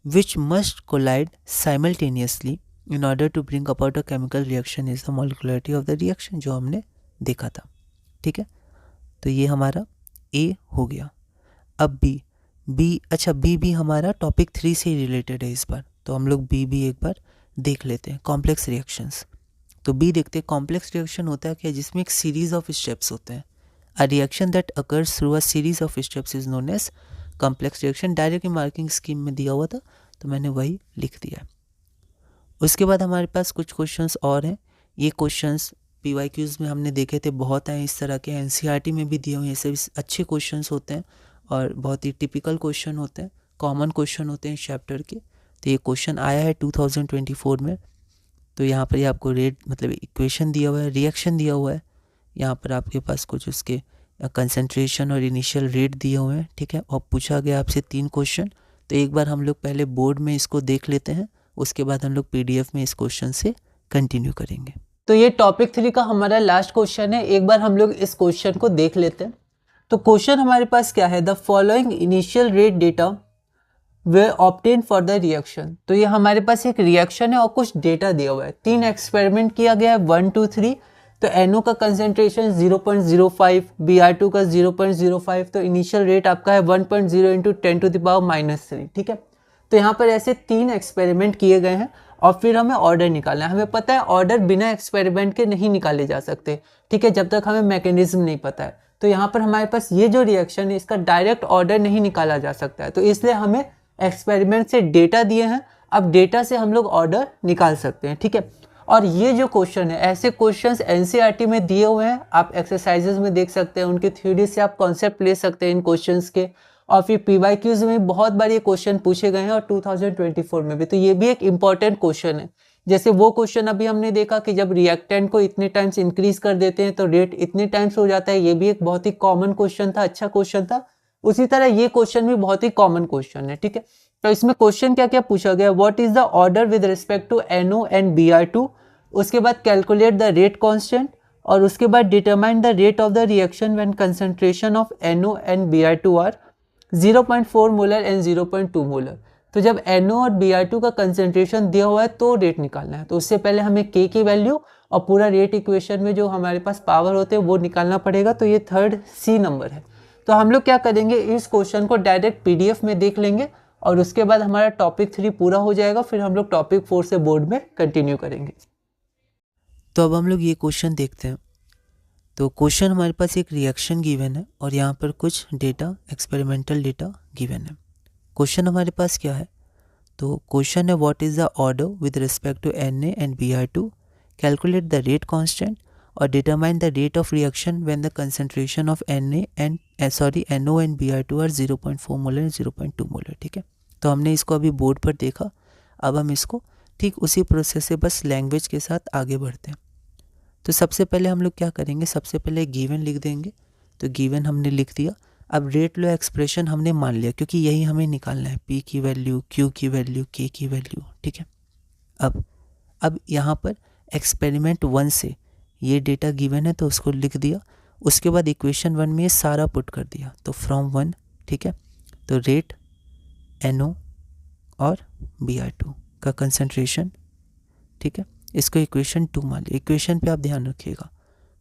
which must collide simultaneously in order to bring about a chemical reaction is the molecularity of the reaction, जो हमने देखा था। ठीक है, तो ये हमारा A हो गया। अब B, अच्छा B भी हमारा टॉपिक 3 से रिलेटेड है इस बार, तो हम लोग B भी एक बार देख लेते हैं। कॉम्प्लेक्स रिएक्शंस, तो B देखते हैं। कॉम्प्लेक्स रिएक्शन होता है क्या, जिसमें एक सीरीज ऑफ स्टेप्स होते हैं। A reaction that occurs through a series of steps is known as complex reaction. Direct marking scheme में दिया हुआ था तो मैंने वही लिख दिया। उसके बाद हमारे पास कुछ क्वेश्चंस और हैं। ये क्वेश्चंस पीवाईक्यूज में हमने देखे थे, बहुत हैं इस तरह के, एनसीईआरटी में भी दिए हुए हैं। सब अच्छे क्वेश्चंस होते हैं, और बहुत ही टिपिकल क्वेश्चन होते हैं, कॉमन क्वेश्चन होते हैं इस चैप्टर के। तो ये क्वेश्चन आया है 2024 में। तो यहाँ पर ये आपको रेट मतलब इक्वेशन दिया हुआ है, रिएक्शन दिया हुआ है, यहाँ पर आपके पास कुछ उसके कंसंट्रेशन और इनिशियल रेट दिए हुए हैं, ठीक है। और पूछा गया आपसे 3 क्वेश्चन। तो एक बार हम लोग पहले बोर्ड में इसको देख लेते हैं, उसके बाद हम लोग PDF में इस क्वेश्चन से कंटिन्यू करेंगे। तो ये टॉपिक 3 का हमारा लास्ट क्वेश्चन है। एक बार हम लोग इस क्वेश्चन को देख लेते हैं। तो क्वेश्चन हमारे पास क्या है, the following initial rate data way obtain for the reaction. तो ये हमारे पास एक रिएक्शन है और कुछ डेटा दिया हुआ है। 3 एक्सपेरिमेंट किया गया है, 1, 2, 3। तो NO का कंसेंट्रेशन 0.05, Br2 का 0.05। तो इनिशियल रेट आपका है 1.0 इंटू 10⁻⁻3, ठीक है। तो यहाँ पर ऐसे 3 एक्सपेरिमेंट किए गए हैं और फिर हमें ऑर्डर निकालना है। हमें पता है ऑर्डर बिना एक्सपेरिमेंट के नहीं निकाले जा सकते, ठीक है, जब तक हमें मैकेनिज्म नहीं पता है। तो यहाँ पर हमारे पास ये जो रिएक्शन है इसका डायरेक्ट ऑर्डर नहीं निकाला जा सकता है, तो इसलिए हमें एक्सपेरिमेंट से डेटा दिए हैं। अब डेटा से हम लोग ऑर्डर निकाल सकते हैं, ठीक है। और ये जो क्वेश्चन है, ऐसे क्वेश्चंस NCERT में दिए हुए हैं, आप एक्सरसाइजेज में देख सकते हैं, उनकी थ्योरी से आप कॉन्सेप्ट ले सकते हैं इन क्वेश्चंस के। और फिर PYQs में बहुत बार ये क्वेश्चन पूछे गए हैं और 2024 में भी। तो ये भी एक इम्पॉर्टेंट क्वेश्चन है। जैसे वो क्वेश्चन अभी हमने देखा कि जब रिएक्टेंट को इतने टाइम्स इंक्रीज कर देते हैं तो रेट इतने टाइम्स हो जाता है, ये भी एक बहुत ही कॉमन क्वेश्चन था, अच्छा क्वेश्चन था। उसी तरह ये क्वेश्चन भी बहुत ही कॉमन क्वेश्चन है, ठीक है। तो इसमें क्वेश्चन क्या क्या पूछा गया, what is the order with respect to NO and Br2, उसके बाद कैलकुलेट द रेट कांस्टेंट, और उसके बाद determine the rate of the reaction when concentration of NO and Br2 are 0.4 molar and 0.2 molar. तो जब NO और Br2 का concentration दिया हुआ है तो रेट निकालना है। तो उससे पहले हमें K की वैल्यू और पूरा रेट इक्वेशन में जो हमारे पास पावर होते हैं वो निकालना पड़ेगा। तो ये 3rd C नंबर है। तो हम लोग क्या करेंगे, इस क्वेश्चन को डायरेक्ट PDF में देख लेंगे और उसके बाद हमारा टॉपिक 3 पूरा हो जाएगा। फिर हम लोग टॉपिक 4 से बोर्ड में कंटिन्यू करेंगे। तो अब हम लोग ये क्वेश्चन देखते हैं। तो क्वेश्चन हमारे पास एक रिएक्शन गिवन है और यहाँ पर कुछ डेटा, एक्सपेरिमेंटल डेटा गिवन है। क्वेश्चन हमारे पास क्या है, तो क्वेश्चन है what is the order with respect to Na and Br2, calculate the rate constant और determine the rate of reaction when the concentration of NO and Br2 are 0.4 molar and 0.2 molar, ठीक है। तो हमने इसको अभी board पर देखा। अब हम इसको ठीक उसी प्रोसेस से बस लैंग्वेज के साथ आगे बढ़ते हैं। तो सबसे पहले हम लोग क्या करेंगे, सबसे पहले गिवन लिख देंगे। तो गिवन हमने लिख दिया। अब रेट लॉ एक्सप्रेशन हमने मान लिया क्योंकि यही हमें निकालना है, P की वैल्यू, Q की वैल्यू, K की वैल्यू, ठीक है। अब यहाँ पर एक्सपेरिमेंट 1 से ये डेटा गिवन है तो उसको लिख दिया। उसके बाद इक्वेशन 1 में ये सारा पुट कर दिया। तो फ्रॉम 1, ठीक है। तो रेट NO और Br2 का कंसंट्रेशन, ठीक है, इसको इक्वेशन 2 मान लिया। इक्वेशन पे आप ध्यान रखिएगा।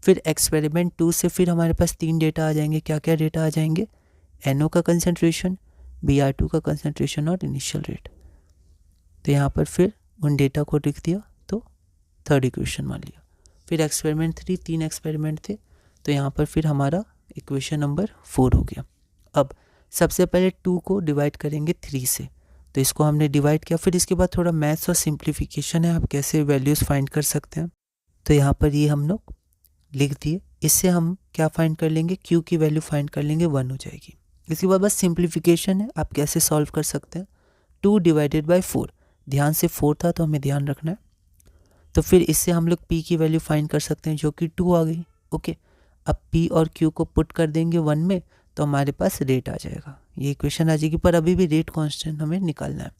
फिर एक्सपेरिमेंट 2 से फिर हमारे पास 3 डेटा आ जाएंगे। क्या क्या डेटा आ जाएंगे, NO का कंसंट्रेशन, Br2 का कंसंट्रेशन और इनिशियल रेट। तो यहाँ पर फिर उन डेटा को लिख दिया, तो 3rd इक्वेशन मान लिया। फिर एक्सपेरिमेंट 3, 3 एक्सपेरिमेंट थे, तो यहाँ पर फिर हमारा इक्वेशन नंबर 4 हो गया। अब सबसे पहले 2 को डिवाइड करेंगे 3 से, तो इसको हमने डिवाइड किया। फिर इसके बाद थोड़ा मैथ्स और सिंप्लीफिकेशन है, आप कैसे वैल्यूज़ फाइंड कर सकते हैं। तो यहाँ पर ये हम लोग लिख दिए। इससे हम क्या फाइंड कर लेंगे, Q की वैल्यू फाइंड कर लेंगे, 1 हो जाएगी। इसके बाद बस सिंप्लीफिकेशन है, आप कैसे सॉल्व कर सकते हैं। 2 डिवाइडेड बाई 4, ध्यान से 4 था तो हमें ध्यान रखना है। तो फिर इससे हम लोग P की वैल्यू फाइंड कर सकते हैं जो कि 2 आ गई, ओके। अब P और Q को पुट कर देंगे 1 में, तो हमारे पास रेट आ जाएगा, ये इक्वेशन आ जाएगी। पर अभी भी रेट कांस्टेंट हमें निकालना है,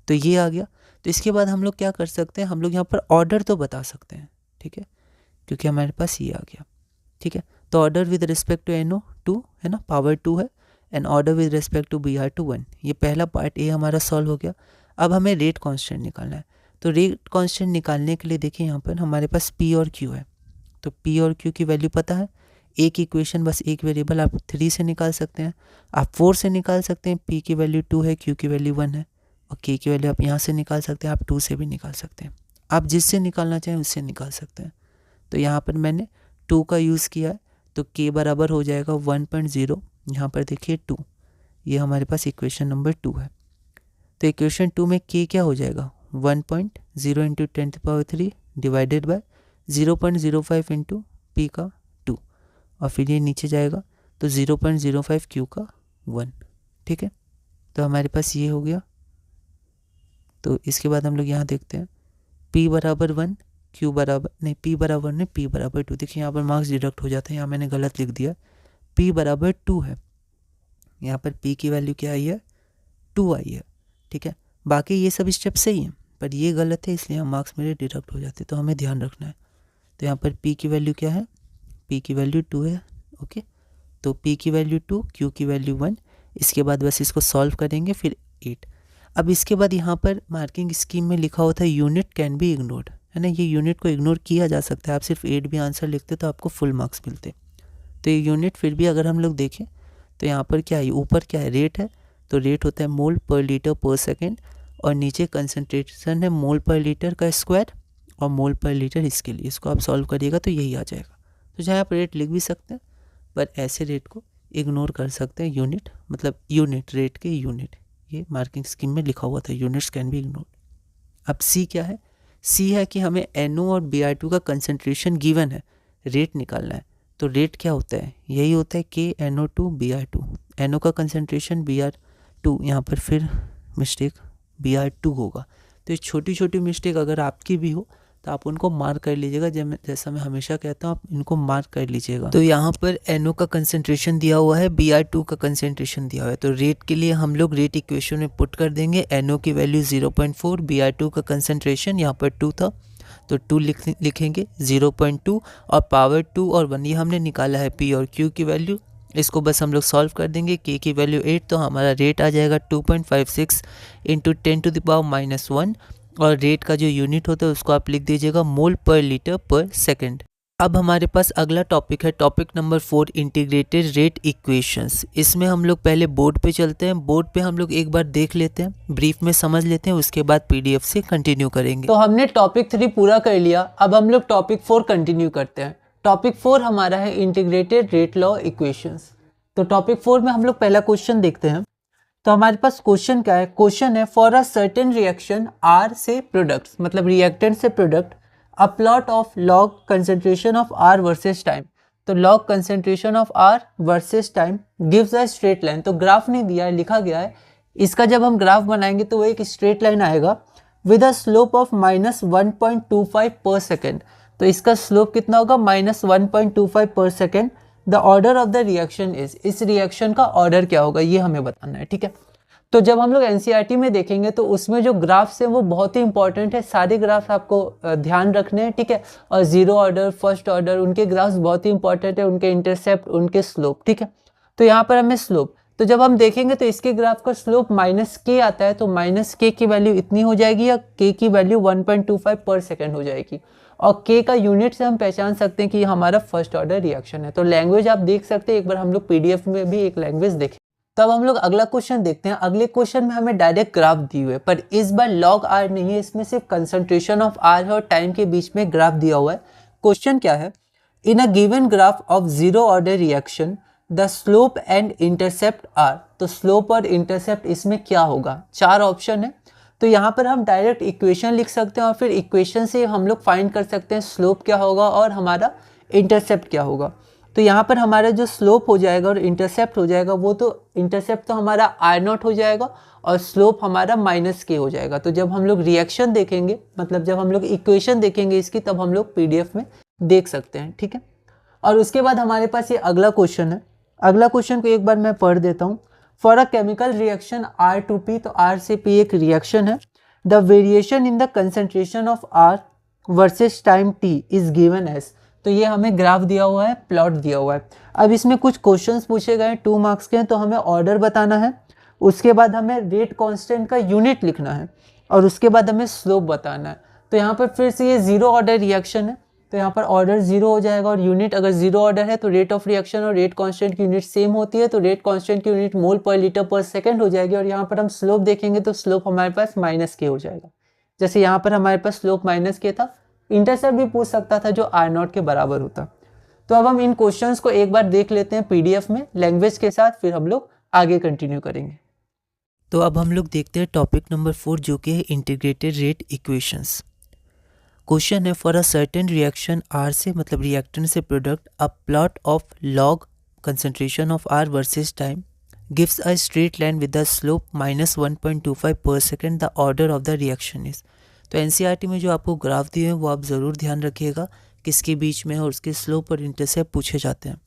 तो ये आ गया। तो इसके बाद हम लोग क्या कर सकते हैं, हम लोग यहाँ पर ऑर्डर तो बता सकते हैं, ठीक है, क्योंकि हमारे पास ये आ गया, ठीक है। तो order with respect to NO 2 है ना, पावर 2 है, and order with respect to Br2 1। ये पहला पार्ट ए हमारा सॉल्व हो गया। अब हमें रेट कांस्टेंट निकालना है। तो रेट कांस्टेंट निकालने के लिए देखिए यहाँ पर हमारे पास P और Q है। तो P और Q की वैल्यू पता है, एक इक्वेशन बस एक वेरिएबल आप 3 से निकाल सकते हैं, आप 4 से निकाल सकते हैं। P की वैल्यू 2 है, Q की वैल्यू 1 है, और K की वैल्यू आप यहाँ से निकाल सकते हैं, आप 2 से भी निकाल सकते हैं, आप जिससे निकालना चाहें उससे निकाल सकते हैं। तो यहाँ पर मैंने 2 का यूज़ किया है, तो K बराबर हो जाएगा 1.0, यहाँ पर देखिए 2, ये हमारे पास इक्वेशन नंबर 2 है। तो इक्वेशन 2 में K क्या हो जाएगा, 1.0 into 10⁻³ divided by 0.05 into P का 2, और फिर ये नीचे जाएगा तो 0.05 Q का 1, ठीक है। तो हमारे पास ये हो गया। तो इसके बाद हम लोग यहाँ देखते हैं P बराबर 1, Q बराबर नहीं, P बराबर नहीं, P बराबर 2। देखिए यहाँ पर मार्क्स डिडक्ट हो जाते हैं, यहाँ मैंने गलत लिख दिया, P बराबर 2 है। यहाँ पर P की वैल्यू क्या आई है, 2 आई है, ठीक है। बाकी ये सब स्टेप सही है, पर ये गलत है, इसलिए हम मार्क्स मेरे डिडक्ट हो जाते हैं, तो हमें ध्यान रखना है। तो यहाँ पर P की वैल्यू क्या है, P की वैल्यू 2 है, ओके। तो P की वैल्यू 2, Q की वैल्यू 1। इसके बाद बस इसको सॉल्व करेंगे, फिर 8। अब इसके बाद यहाँ पर मार्किंग स्कीम में लिखा होता है यूनिट कैन बी इग्नोर्ड, है ना। ये यूनिट को इग्नोर किया जा सकता है, आप सिर्फ 8 भी आंसर लिखते तो आपको फुल मार्क्स मिलते। तो ये यूनिट फिर भी अगर हम लोग देखें तो यहाँ पर क्या है, ऊपर क्या है, रेट है, तो रेट होता है मोल पर लीटर पर सेकेंड, और नीचे कंसनट्रेशन है मोल पर लीटर का स्क्वायर और मोल पर लीटर इसके लिए। इसको आप सॉल्व करिएगा तो यही आ जाएगा। तो चाहे आप रेट लिख भी सकते हैं, पर ऐसे रेट को इग्नोर कर सकते हैं, यूनिट मतलब यूनिट, रेट के यूनिट, ये मार्किंग स्कीम में लिखा हुआ था, यूनिट्स कैन बी इग्नोर। अब सी क्या है, सी है कि हमें NO और Br2 का कंसंट्रेशन गिवन है, रेट निकालना है। तो रेट क्या होता है, यही होता है KNO2 Br2। NO का कंसंट्रेशन Br2, यहाँ पर फिर मिस्टेक Br2 होगा। तो ये छोटी छोटी मिस्टेक अगर आपकी भी हो तो आप उनको मार्क कर लीजिएगा, जैसा मैं हमेशा कहता हूँ, आप इनको मार्क कर लीजिएगा। तो यहाँ पर NO का कंसंट्रेशन दिया हुआ है, Br2 का कंसंट्रेशन दिया हुआ है, तो रेट के लिए हम लोग रेट इक्वेशन में पुट कर देंगे। NO की वैल्यू 0.4, Br2 का कंसंट्रेशन यहाँ पर 2 था, तो 2 लिखेंगे 0.2, और पावर 2 और 1 ये हमने निकाला है P और Q की वैल्यू। इसको बस हम लोग सॉल्व कर देंगे, K की वैल्यू 8, तो हमारा रेट आ जाएगा 2.56 इंटू 10⁻⁻1, और रेट का जो यूनिट होता है उसको आप लिख दीजिएगा मोल पर लीटर पर सेकंड। अब हमारे पास अगला टॉपिक है, topic number 4, integrated rate equations. इसमें हम लोग पहले बोर्ड पे चलते हैं, बोर्ड पे हम लोग एक बार देख लेते हैं, ब्रीफ में समझ लेते हैं, उसके बाद PDF से कंटिन्यू करेंगे। तो हमने टॉपिक 3 पूरा कर लिया, अब हम लोग टॉपिक 4 कंटिन्यू करते हैं। टॉपिक 4 हमारा है इंटीग्रेटेड रेट लॉ इक्वेशंस। तो टॉपिक 4 में हम लोग पहला क्वेश्चन देखते हैं। तो हमारे पास क्वेश्चन क्या है, क्वेश्चन है for a certain reaction R से प्रोडक्ट्स, मतलब रिएक्टेंट से product, a plot of log concentration of R versus time. तो log concentration of R versus time gives a straight line. तो ग्राफ नहीं दिया है, लिखा गया है, इसका जब हम ग्राफ बनाएंगे तो वो एक स्ट्रेट लाइन आएगा विद अ स्लोप ऑफ -1.25 पर सेकेंड। तो इसका स्लोप कितना होगा, -1.25 पर second. The order of the reaction is, इस रिएक्शन का ऑर्डर क्या होगा ये हमें बताना है, ठीक है। तो जब हम लोग NCERT में देखेंगे तो उसमें जो ग्राफ्स हैं वो बहुत ही इंपॉर्टेंट है, सारे ग्राफ्स आपको ध्यान रखने हैं, ठीक है। और जीरो ऑर्डर, फर्स्ट ऑर्डर, उनके ग्राफ्स बहुत ही इंपॉर्टेंट है, उनके इंटरसेप्ट, उनके स्लोप, ठीक है। तो यहाँ पर हमें स्लोप, तो जब हम देखेंगे तो इसके ग्राफ का स्लोप -k आता है, तो -k की वैल्यू इतनी हो जाएगी, या k की वैल्यू 1.25 पर सेकेंड हो जाएगी। और k का यूनिट से हम पहचान सकते हैं कि हमारा फर्स्ट ऑर्डर रिएक्शन है। तो लैंग्वेज आप देख सकते हैं, एक बार हम लोग PDF में भी एक लैंग्वेज देखें। तो अब हम लोग अगला क्वेश्चन देखते हैं। अगले क्वेश्चन में हमें डायरेक्ट ग्राफ दी हुई है, पर इस बार लॉग R नहीं है, इसमें सिर्फ कंसंट्रेशन ऑफ R है और टाइम के बीच में ग्राफ दिया हुआ है। क्वेश्चन क्या है, in a given graph of zero order reaction the slope and intercept R। तो स्लोप और इंटरसेप्ट इसमें क्या होगा, 4 ऑप्शन है। तो यहाँ पर हम डायरेक्ट इक्वेशन लिख सकते हैं और फिर इक्वेशन से हम लोग फाइंड कर सकते हैं स्लोप क्या होगा और हमारा इंटरसेप्ट क्या होगा। तो यहाँ पर हमारा जो स्लोप हो जाएगा और इंटरसेप्ट हो जाएगा, वो तो इंटरसेप्ट तो हमारा I0 हो जाएगा और स्लोप हमारा -k हो जाएगा। तो जब हम लोग रिएक्शन देखेंगे, मतलब जब हम लोग इक्वेशन देखेंगे इसकी, तब हम लोग PDF में देख सकते हैं, ठीक है। और उसके बाद हमारे पास ये अगला क्वेश्चन है। अगला क्वेश्चन को एक बार मैं पढ़ देता हूँ। For a chemical reaction R2P, तो R से P एक रिएक्शन है, the variation in the concentration of R versus time T is given as. तो ये हमें ग्राफ दिया हुआ है, प्लॉट दिया हुआ है। अब इसमें कुछ क्वेश्चंस पूछे गए हैं, 2 मार्क्स के हैं, तो हमें ऑर्डर बताना है, उसके बाद हमें रेट कांस्टेंट का यूनिट लिखना है, और उसके बाद हमें स्लोप बताना है। तो यहाँ पर फिर से ये जीरो ऑर्डर रिएक्शन है, तो यहाँ पर ऑर्डर 0 हो जाएगा, और यूनिट अगर 0 ऑर्डर है तो रेट ऑफ रिएक्शन और रेट कांस्टेंट की यूनिट सेम होती है, तो रेट कांस्टेंट की यूनिट मोल पर लीटर पर सेकंड हो जाएगी। और यहाँ पर हम स्लोप देखेंगे तो स्लोप हमारे पास -k हो जाएगा। जैसे यहाँ पर हमारे पास स्लोप -k था, इंटरसेप्ट भी पूछ सकता था जो I0 के बराबर होता। तो अब हम इन क्वेश्चंस को एक बार देख लेते हैं PDF में लैंग्वेज के साथ, फिर हम लोग आगे कंटिन्यू करेंगे। तो अब हम लोग देखते हैं टॉपिक नंबर 4, जो कि है इंटीग्रेटेड रेट इक्वेशंस। क्वेश्चन है for a certain reaction R से, मतलब रिएक्टेंट से product, a plot of log concentration of R versus time gives a straight line with the slope minus 1.25 per second. The order of the reaction is. तो NCERT में जो आपको graph दिए हैं वो आप ज़रूर ध्यान रखिएगा किसके बीच में है और उसके स्लोप और इंटरसेप्ट पूछे जाते हैं।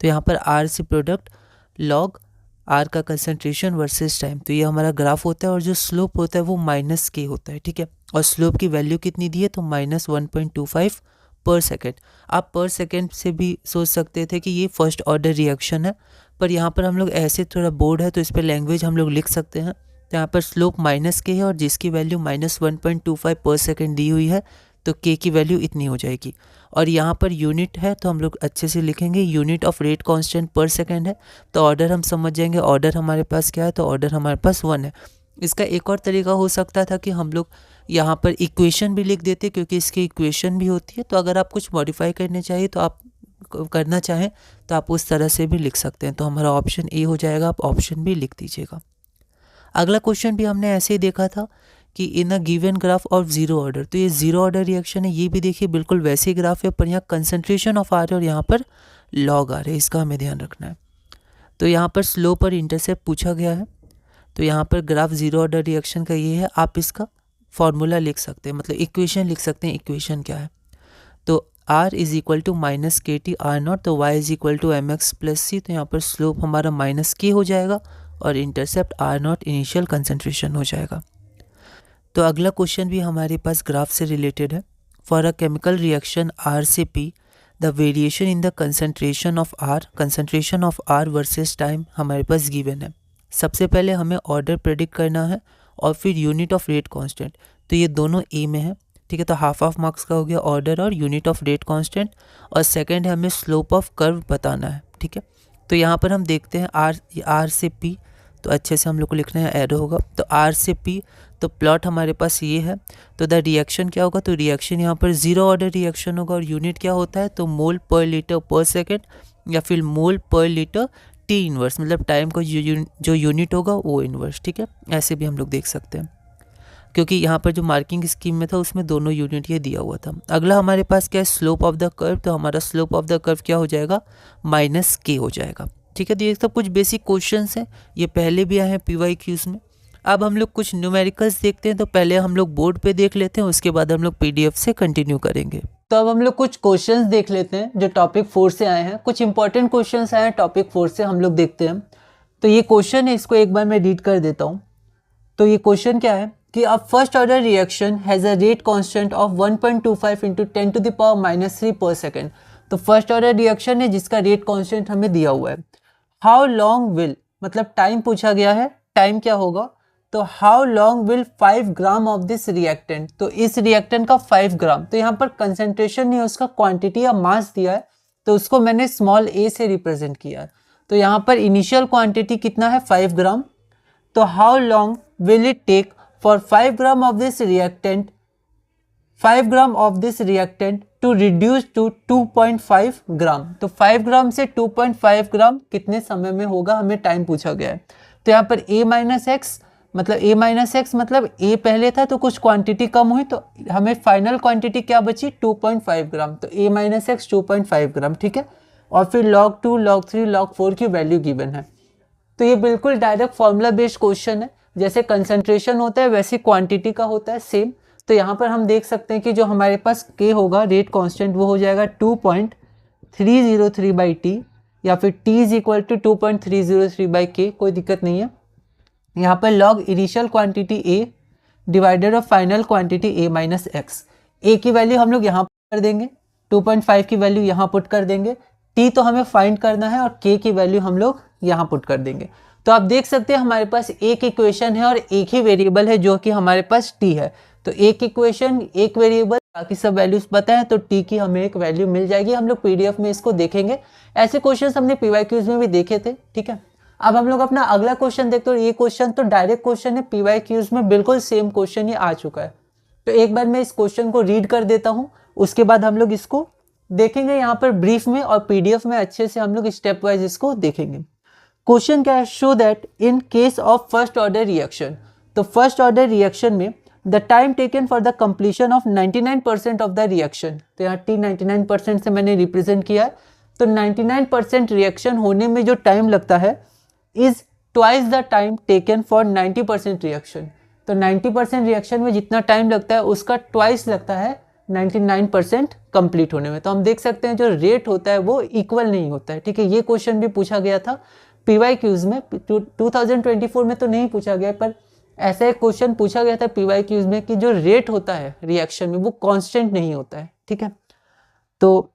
तो यहाँ पर R से प्रोडक्ट लॉग R का कंसंट्रेशन वर्सेस टाइम, तो ये हमारा ग्राफ होता है और जो स्लोप होता है वो माइनस के होता है, ठीक है। और स्लोप की वैल्यू कितनी दी है, तो माइनस 1.25 पर सेकेंड। आप पर सेकेंड से भी सोच सकते थे कि ये फर्स्ट ऑर्डर रिएक्शन है, पर यहाँ पर हम लोग ऐसे थोड़ा बोर्ड है तो इस पर लैंग्वेज हम लोग लिख सकते हैं। तो यहाँ पर स्लोप माइनस के है और जिसकी वैल्यू माइनस 1.25 पर सेकेंड दी हुई है, तो के की वैल्यू इतनी हो जाएगी। और यहाँ पर यूनिट है तो हम लोग अच्छे से लिखेंगे यूनिट ऑफ रेट कांस्टेंट पर सेकेंड है, तो ऑर्डर हम समझ जाएंगे। ऑर्डर हमारे पास क्या है, तो ऑर्डर हमारे पास 1 है। इसका एक और तरीका हो सकता था कि हम लोग यहाँ पर इक्वेशन भी लिख देते, क्योंकि इसकी इक्वेशन भी होती है। तो अगर आप कुछ मॉडिफाई करने चाहिए तो आप करना चाहें तो आप उस तरह से भी लिख सकते हैं। तो हमारा ऑप्शन ए हो जाएगा, आप ऑप्शन भी लिख दीजिएगा। अगला क्वेश्चन भी हमने ऐसे ही देखा था कि in a given graph of zero order, तो ये जीरो ऑर्डर रिएक्शन है। ये भी देखिए बिल्कुल वैसे ही ग्राफ है, पर यहाँ कंसंट्रेशन ऑफ आ रहा है और यहाँ पर लॉग आ रहा है, इसका हमें ध्यान रखना है। तो यहाँ पर स्लोप और इंटरसेप्ट पूछा गया है। तो यहाँ पर ग्राफ जीरो ऑर्डर रिएक्शन का ये है, आप इसका फॉर्मूला लिख सकते हैं, मतलब इक्वेशन लिख सकते हैं। इक्वेशन क्या है, तो R is equal to minus K T R naught, तो Y is equal to M X plus C. तो यहाँ पर स्लोप हमारा माइनस के हो जाएगा और intercept R naught initial concentration हो जाएगा। तो अगला क्वेश्चन भी हमारे पास ग्राफ से रिलेटेड है। For a chemical reaction R से P, the variation in the concentration of R versus time हमारे पास गिवन है। सबसे पहले हमें ऑर्डर प्रेडिक्ट करना है और फिर यूनिट ऑफ रेट कांस्टेंट, तो ये दोनों ए में है, ठीक है। तो हाफ ऑफ मार्क्स का हो गया ऑर्डर और यूनिट ऑफ रेट कांस्टेंट, और सेकंड है हमें स्लोप ऑफ कर्व बताना है, ठीक है। तो यहाँ पर हम देखते हैं आर से पी, तो अच्छे से हम लोग को लिखना है, एरो होगा। तो आर से पी, तो प्लॉट हमारे पास ये है। तो द रिएक्शन क्या होगा, तो रिएक्शन यहाँ पर जीरो ऑर्डर रिएक्शन होगा और यूनिट क्या होता है, तो मोल पर लीटर पर सेकेंड या फिर मोल पर लीटर टी इनवर्स, मतलब टाइम का जो यूनिट होगा वो इनवर्स, ठीक है। ऐसे भी हम लोग देख सकते हैं, क्योंकि यहाँ पर जो मार्किंग स्कीम में था उसमें दोनों यूनिट ये दिया हुआ था। अगला हमारे पास क्या है, स्लोप ऑफ द कर्व, तो हमारा स्लोप ऑफ द कर्व क्या हो जाएगा, माइनस के हो जाएगा, ठीक है। तो ये सब कुछ बेसिक क्वेश्चंस हैं, ये पहले भी आए हैं PYQs में। अब हम लोग कुछ न्यूमेरिकल्स देखते हैं, तो पहले हम लोग बोर्ड पे देख लेते हैं, उसके बाद हम लोग PDF से कंटिन्यू करेंगे। तो अब हम लोग कुछ क्वेश्चंस देख लेते हैं जो टॉपिक 4 से आए हैं। कुछ इंपॉर्टेंट क्वेश्चंस आए हैं टॉपिक 4 से, हम लोग देखते हैं। तो ये क्वेश्चन है, इसको एक बार मैं रीड कर देता हूँ। तो ये क्वेश्चन क्या है कि अ first order reaction has a rate constant of 1.25 into 10⁻³ पर सेकेंड। तो फर्स्ट ऑर्डर रिएक्शन है जिसका रेट कांस्टेंट हमें दिया हुआ है। हाउ लॉन्ग विल, मतलब टाइम पूछा गया है, टाइम क्या होगा, तो how long will 5 gram of this reactant, तो इस रिएक्टेंट का 5 ग्राम, तो यहाँ पर कंसेंट्रेशन नहीं है, उसका क्वांटिटी या मास दिया है, तो उसको मैंने स्मॉल a से रिप्रेजेंट किया है। तो यहाँ पर इनिशियल क्वांटिटी कितना है, 5 ग्राम। तो how long will it take for 5 gram of this reactant, 5 gram of this reactant to reduce to 2.5 gram. तो 5 ग्राम से 2.5 ग्राम कितने समय में होगा, हमें टाइम पूछा गया है। तो यहाँ पर a माइनस एक्स, मतलब a माइनस एक्स मतलब a पहले था तो कुछ क्वांटिटी कम हुई, तो हमें फाइनल क्वांटिटी क्या बची, 2.5 ग्राम। तो a माइनस एक्स 2.5 ग्राम, ठीक है। और फिर log 2, log 3, log 4 की वैल्यू गिवन है। तो ये बिल्कुल डायरेक्ट फॉर्मूला बेस्ड क्वेश्चन है, जैसे कंसंट्रेशन होता है वैसे क्वांटिटी का होता है सेम। तो यहाँ पर हम देख सकते हैं कि जो हमारे पास k होगा रेट कांस्टेंट, वो हो जाएगा 2.303/t, या फिर t is equal to 2.303/k, कोई दिक्कत नहीं है। यहाँ पर log initial quantity a divided of final quantity a minus x. a की वैल्यू हम लोग यहाँ पुट कर देंगे, 2.5 की वैल्यू यहाँ पुट कर देंगे, t तो हमें फाइंड करना है और k की वैल्यू हम लोग यहाँ पुट कर देंगे। तो आप देख सकते हैं हमारे पास एक इक्वेशन है और एक ही वेरिएबल है जो कि हमारे पास t है। तो एक इक्वेशन, एक वेरिएबल, बाकी सब वैल्यूज पता है, तो t की हमें एक वैल्यू मिल जाएगी। हम लोग PDF में इसको देखेंगे, ऐसे क्वेश्चन हमने PYQs में भी देखे थे, ठीक है। अब हम लोग अपना अगला क्वेश्चन देखते हैं। ये क्वेश्चन तो डायरेक्ट क्वेश्चन है, PYQs में बिल्कुल सेम क्वेश्चन ही आ चुका है। तो एक बार मैं इस क्वेश्चन को रीड कर देता हूँ, उसके बाद हम लोग इसको देखेंगे यहाँ पर ब्रीफ में, और PDF में अच्छे से हम लोग स्टेप वाइज इसको देखेंगे। क्वेश्चन क्या है, show that in case of first order reaction, तो फर्स्ट ऑर्डर रिएक्शन में the time taken for the completion of 99% of the reaction, तो यहाँ t 99% से मैंने रिप्रेजेंट किया है। तो 99% रिएक्शन होने में जो टाइम लगता है is twice the time taken for 90% reaction. तो 90% रिएक्शन में जितना टाइम लगता है उसका ट्वाइस लगता है 99% कंप्लीट होने में। तो हम देख सकते हैं जो रेट होता है वो इक्वल नहीं होता है, ठीक है। ये क्वेश्चन भी पूछा गया था PYQs में, 2024 में तो नहीं पूछा गया, पर ऐसा एक क्वेश्चन पूछा गया था PYQs में कि जो रेट होता है रिएक्शन में वो कांस्टेंट नहीं होता है, ठीक है। तो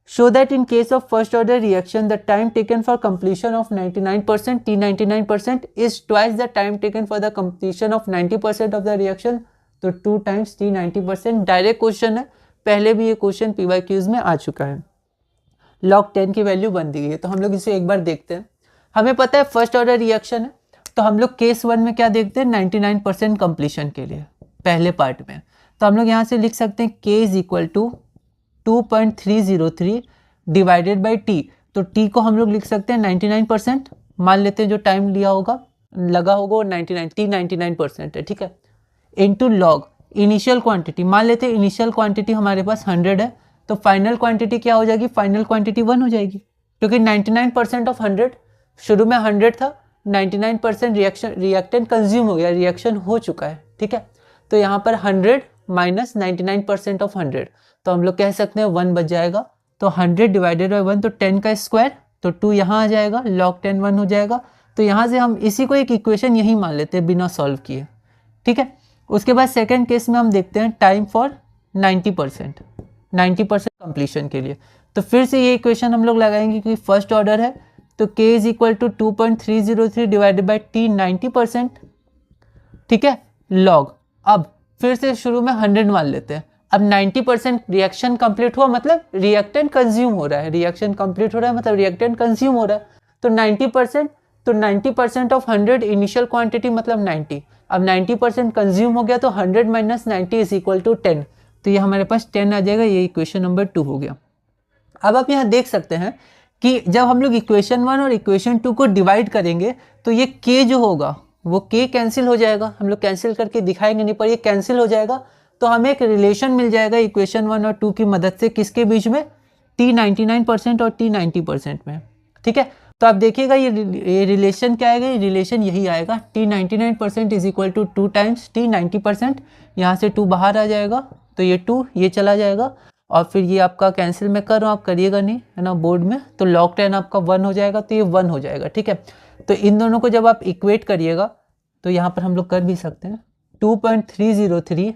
show that in case of first order reaction the time taken for completion of 99% T99% is twice the time taken for the completion of 90% of the reaction। तो 2 times T90%। डायरेक्ट क्वेश्चन है, पहले भी ये question PYQs में आ चुका है। log 10 की value बन दी गई है, तो हम लोग इसे एक बार देखते हैं। हमें पता है फर्स्ट ऑर्डर रिएक्शन है, तो हम लोग केस 1 में क्या देखते हैं 99% कंप्लीशन के लिए पहले पार्ट में। तो हम लोग यहाँ से लिख सकते हैं K is equal to 2.303 divided by T. तो टी को हम लोग लिख सकते हैं 99%, मान लेते हैं जो टाइम लिया होगा लगा होगा वो 99% है, ठीक है। इनटू लॉग इनिशियल क्वांटिटी, मान लेते हैं इनिशियल क्वांटिटी हमारे पास 100 है, तो फाइनल क्वांटिटी क्या हो जाएगी, फाइनल क्वांटिटी 1 हो जाएगी, क्योंकि 99% ऑफ 100, शुरू में 100 था, 99% रिएक्टेंट कंज्यूम हो गया, रिएक्शन हो चुका है, ठीक है। तो यहाँ पर 100 माइनस 99% ऑफ 100, तो हम लोग कह सकते हैं 1 बच जाएगा। तो 100 डिवाइडेड बाई 1, तो 10 का स्क्वायर, तो 2 यहाँ आ जाएगा, log 10 1 हो जाएगा। तो यहाँ से हम इसी को एक इक्वेशन यही मान लेते हैं बिना सॉल्व किए, ठीक है। उसके बाद सेकंड केस में हम देखते हैं टाइम फॉर 90% कंप्लीशन के लिए। तो फिर से ये इक्वेशन हम लोग लगाएंगे कि फर्स्ट ऑर्डर है, तो K is equal to 2.303 divided by T 90%, ठीक है, लॉग। अब फिर से शुरू में 100 मान लेते हैं। अब 90% रिएक्शन कंप्लीट हुआ मतलब रिएक्टेंट कंज्यूम हो रहा है, रिएक्शन कंप्लीट हो रहा है मतलब रिएक्टेंट कंज्यूम हो रहा है। तो 90%, तो 90% ऑफ 100 इनिशियल क्वांटिटी मतलब 90। अब 90% कंज्यूम हो गया, तो 100 माइनस 90 इज इक्वल टू 10। तो ये हमारे पास 10 आ जाएगा, ये इक्वेशन नंबर 2 हो गया। अब आप यहाँ देख सकते हैं कि जब हम लोग इक्वेशन 1 और इक्वेशन 2 को डिवाइड करेंगे तो ये K जो होगा वो K कैंसिल हो जाएगा, हम लोग कैंसिल करके दिखाएंगे नहीं पर ये कैंसिल हो जाएगा। तो हमें एक रिलेशन मिल जाएगा इक्वेशन 1 और 2 की मदद से, किसके बीच में, T 99% और T 90% में, ठीक है। तो आप देखिएगा ये रिलेशन क्या आएगा, ये रिलेशन यही आएगा, T 99% is equal to 2 times T 90%। यहाँ से 2 बाहर आ जाएगा, तो ये 2 ये चला जाएगा, और फिर ये आपका कैंसिल मैं कर रहा हूँ, आप करिएगा नहीं है ना बोर्ड में। तो log 10 आपका 1 हो जाएगा, तो ये 1 हो जाएगा, ठीक है। तो इन दोनों को जब आप इक्वेट करिएगा तो यहाँ पर हम लोग कर भी सकते हैं 2.303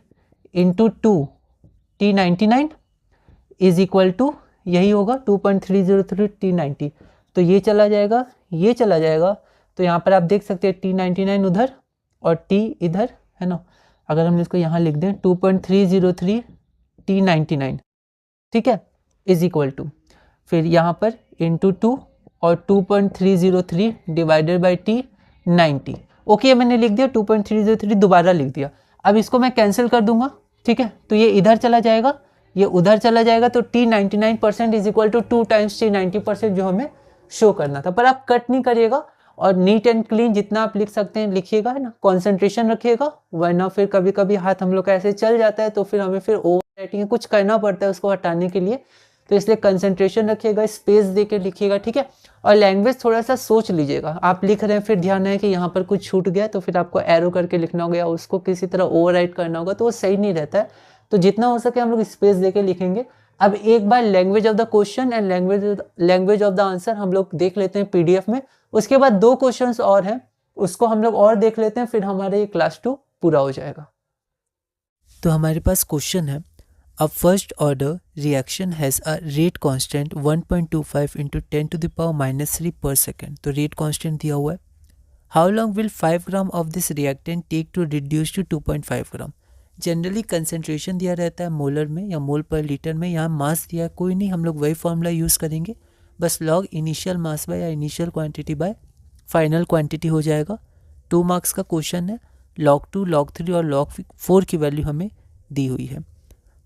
into 2 T99 is equal to यही होगा 2.303 T90। तो ये चला जाएगा, ये चला जाएगा, तो यहाँ पर आप देख सकते हैं T99 उधर और T इधर, है ना। अगर हम इसको यहाँ लिख दें 2.303 T99, ठीक है, इज इक्वल टू फिर यहाँ पर इंटू 2 और 2.303 डिवाइडेड बाई T90। ओके, मैंने लिख दिया 2.303, दोबारा लिख दिया। अब इसको मैं कैंसिल कर दूंगा, ठीक है, तो ये इधर चला जाएगा, ये उधर चला जाएगा, तो T 99% is equal to 2 times T 90% जो हमें शो करना था। पर आप कट नहीं करिएगा और नीट एंड क्लीन जितना आप लिख सकते हैं लिखिएगा, है ना, कॉन्सेंट्रेशन रखिएगा, वरना फिर कभी कभी हाथ हम लोग का ऐसे चल जाता है तो फिर हमें फिर ओवर राइटिंग कुछ करना पड़ता है उसको हटाने के लिए। तो इसलिए कंसंट्रेशन रखिएगा, स्पेस दे के लिखिएगा, ठीक है। और लैंग्वेज थोड़ा सा सोच लीजिएगा, आप लिख रहे हैं फिर ध्यान है कि यहाँ पर कुछ छूट गया तो फिर आपको एरो करके लिखना होगा या उसको किसी तरह ओवरराइट करना होगा, तो वो सही नहीं रहता है। तो जितना हो सके हम लोग स्पेस दे के लिखेंगे। अब एक बार language of the question and language of the answer हम लोग देख लेते हैं PDF में। उसके बाद 2 क्वेश्चंस और हैं, उसको हम लोग और देख लेते हैं, फिर हमारा ये क्लास 2 पूरा हो जाएगा। तो हमारे पास क्वेश्चन है, a first order reaction has a rate constant 1.25 into 10 to the power -3 per second. तो रेट कांस्टेंट दिया हुआ है। How long will 5 gram of this reactant take to reduce to 2.5 gram. Generally concentration दिया रहता है molar में या मोल पर लीटर में, यहाँ मास दिया है, कोई नहीं, हम लोग वही फॉर्मूला यूज़ करेंगे, बस लॉग इनिशियल मास बाय या initial quantity bye final quantity हो जाएगा। 2 मार्क्स का क्वेश्चन है, log 2, log 3 और log 4 की वैल्यू हमें दी हुई है।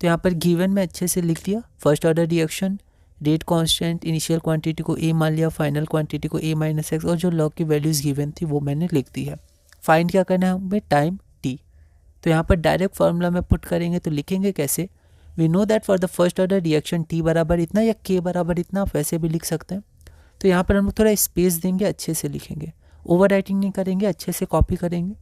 तो यहाँ पर गिवन में अच्छे से लिख दिया, first order reaction, rate constant, initial quantity को A मान लिया, फाइनल क्वांटिटी को A - x, और जो log की वैल्यूज़ गिवन थी वो मैंने लिख दी है। फाइंड क्या करना है हमें, टाइम t। तो यहाँ पर डायरेक्ट फार्मूला में पुट करेंगे, तो लिखेंगे कैसे, we know that for the first order reaction t बराबर इतना या k बराबर इतना, आप वैसे भी लिख सकते हैं। तो यहाँ पर हम लोग थोड़ा स्पेस देंगे, अच्छे से लिखेंगे। ओवर राइटिंग नहीं करेंगे, अच्छे से कॉपी करेंगे।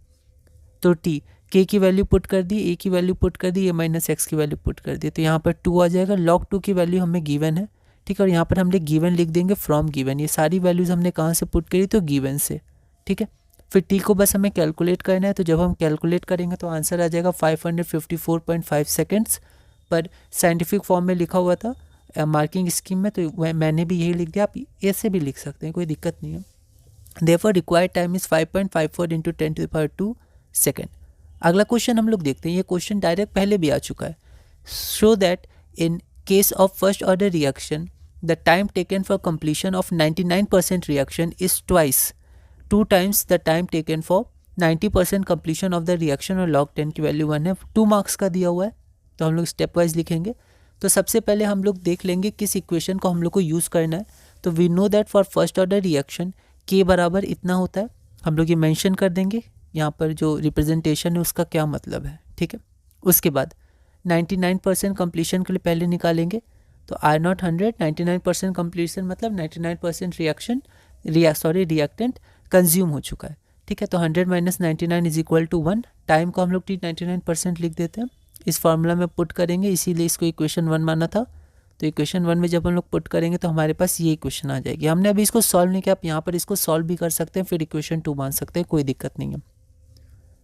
तो टी के की वैल्यू पुट कर दी, ए की वैल्यू पुट कर दी, ए माइनस एक्स की वैल्यू पुट कर दी, तो यहाँ पर 2 आ जाएगा। log 2 की वैल्यू हमें गिवन है, ठीक है, और यहाँ पर हमने गिवन लिख देंगे फ्रॉम गिवन। ये सारी वैल्यूज़ हमने कहाँ से पुट करी, तो गिवन से, ठीक है। फिर टी को बस हमें कैलकुलेट करना है, तो जब हम कैलकुलेट करेंगे तो आंसर आ जाएगा 554.5 सेकेंड्स। पर साइंटिफिक फॉर्म में लिखा हुआ था मार्किंग स्कीम में, तो मैंने भी यही लिख दिया, आप ऐसे भी लिख सकते हैं, कोई दिक्कत नहीं है। Therefore required time is 5.54 into 10 to the power 2 second. अगला क्वेश्चन हम लोग देखते हैं, ये क्वेश्चन डायरेक्ट पहले भी आ चुका है। Show that in case of first order reaction the time taken for completion of 99% reaction is twice 2 times the time taken for 90% completion of the reaction, और log 10 की वैल्यू 1 है। 2 मार्क्स का दिया हुआ है, तो हम लोग स्टेप वाइज लिखेंगे। तो सबसे पहले हम लोग देख लेंगे किस इक्वेशन को हम लोग को यूज़ करना है। तो we know that for first order reaction के बराबर इतना होता है, हम लोग ये मेंशन कर देंगे यहाँ पर जो रिप्रेजेंटेशन है उसका क्या मतलब है, ठीक है। उसके बाद 99% कंप्लीशन के लिए पहले निकालेंगे, तो आर नॉट 100, 99% कंप्लीशन मतलब 99% रिएक्टेंट कंज्यूम हो चुका है, ठीक है। तो 100 - 99 इज इक्वल टू 1। टाइम को हम लोग 99% लिख देते हैं, इस फार्मूला में पुट करेंगे, इसीलिए इसको इक्वेशन 1 माना था। तो इक्वेशन 1 में जब हम लोग पुट करेंगे तो हमारे पास ये इक्वेशन आ जाएगी। हमने अभी इसको सॉल्व नहीं किया, आप यहाँ पर इसको सॉल्व भी कर सकते हैं, फिर इक्वेशन 2 मान सकते हैं, कोई दिक्कत नहीं है।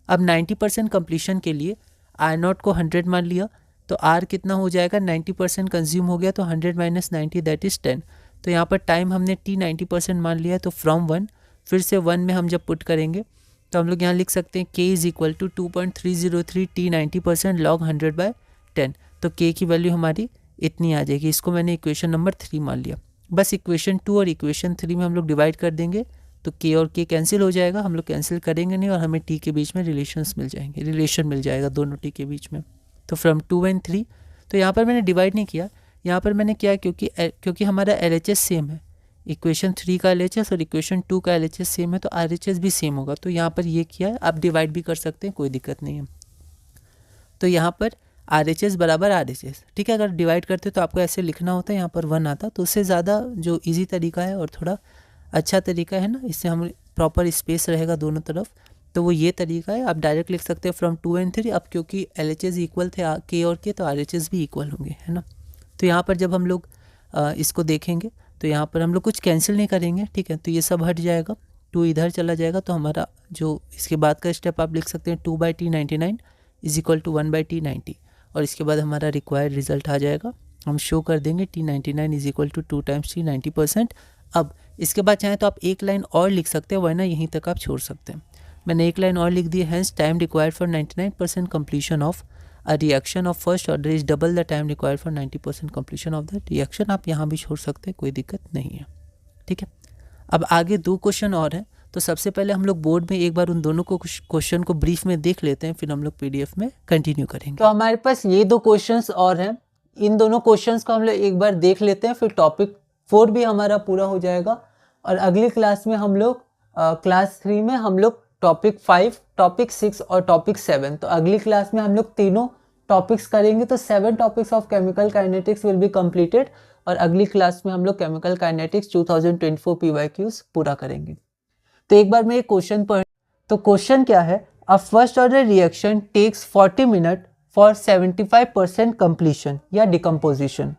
अब 90% कंप्लीशन के लिए आर नॉट को 100 मान लिया, तो आर कितना हो जाएगा, 90% कंज्यूम हो गया, तो 100 - 90 दैट इज़ 10। तो यहाँ पर टाइम हमने टी 90% मान लिया है, तो फ्रॉम 1 फिर से 1 में हम जब पुट करेंगे तो हम लोग यहाँ लिख सकते हैं K is equal to 2.303 T 90% log 100/10। तो के की वैल्यू हमारी इतनी आ जाएगी। इसको मैंने इक्वेशन नंबर 3 मान लिया। बस इक्वेशन 2 और इक्वेशन 3 में हम लोग डिवाइड कर देंगे, तो के और के कैंसिल हो जाएगा, हम लोग कैंसिल करेंगे नहीं, और हमें टी के बीच में रिलेशन मिल जाएगा दोनों टी के बीच में। तो फ्रॉम 2 and 3, तो यहाँ पर मैंने डिवाइड नहीं किया, यहाँ पर मैंने किया क्योंकि हमारा LHS सेम है, इक्वेशन 3 का LHS और इक्वेशन 2 का LHS सेम है, तो RHS भी सेम होगा, तो यहाँ पर ये किया है। आप डिवाइड भी कर सकते हैं, कोई दिक्कत नहीं है। तो यहाँ पर RHS बराबर RHS, ठीक है। अगर डिवाइड करते तो आपको ऐसे लिखना होता है, यहाँ पर 1 आता, तो उससे ज़्यादा जो ईजी तरीका है और थोड़ा अच्छा तरीका है ना, इससे हम प्रॉपर स्पेस रहेगा दोनों तरफ, तो वो ये तरीका है। आप डायरेक्ट लिख सकते हैं फ्रॉम 2 and 3। अब क्योंकि LHS इक्वल थे के और के, तो RHS भी इक्वल होंगे, है ना। तो यहाँ पर जब हम लोग इसको देखेंगे तो यहाँ पर हम लोग कुछ कैंसिल नहीं करेंगे, ठीक है, तो ये सब हट जाएगा, 2 इधर चला जाएगा, तो हमारा जो इसके बाद का स्टेप आप लिख सकते हैं 2/t 99 is equal to 1/t 90, और इसके बाद हमारा रिक्वायर्ड रिजल्ट आ जाएगा। हम शो कर देंगे t 99 is equal to 2 times t 90%। अब इसके बाद चाहें तो आप एक लाइन और लिख सकते हैं, वरना यहीं तक आप छोड़ सकते हैं। मैंने एक लाइन और लिख दी है, hence time required for 99% completion of a reaction of first order is double the time required for 90% completion of the reaction. आप यहाँ भी छोड़ सकते हैं, कोई दिक्कत नहीं है, ठीक है। अब आगे 2 क्वेश्चन और हैं, तो सबसे पहले हम लोग बोर्ड में एक बार उन दोनों को क्वेश्चन को ब्रीफ में देख लेते हैं, फिर हम लोग PDF में कंटिन्यू करेंगे। तो हमारे पास ये 2 क्वेश्चंस और हैं, इन दोनों क्वेश्चंस को हम लोग एक बार देख लेते हैं, फिर टॉपिक 4 भी हमारा पूरा हो जाएगा, और अगली क्लास में हम लोग क्लास 3 में हम लोग टॉपिक 5, टॉपिक 6 और टॉपिक 7, तो अगली क्लास में हम लोग तीनों टॉपिक्स करेंगे, तो 7 topics of chemical kinetics will be completed, और अगली क्लास में हम लोग केमिकल काइनेटिक्स 2024 PYQs पूरा करेंगे। तो एक बार मैं ये क्वेश्चन पढ़, तो क्वेश्चन क्या है, a first order reaction takes 40 minute for 75% completion या decomposition.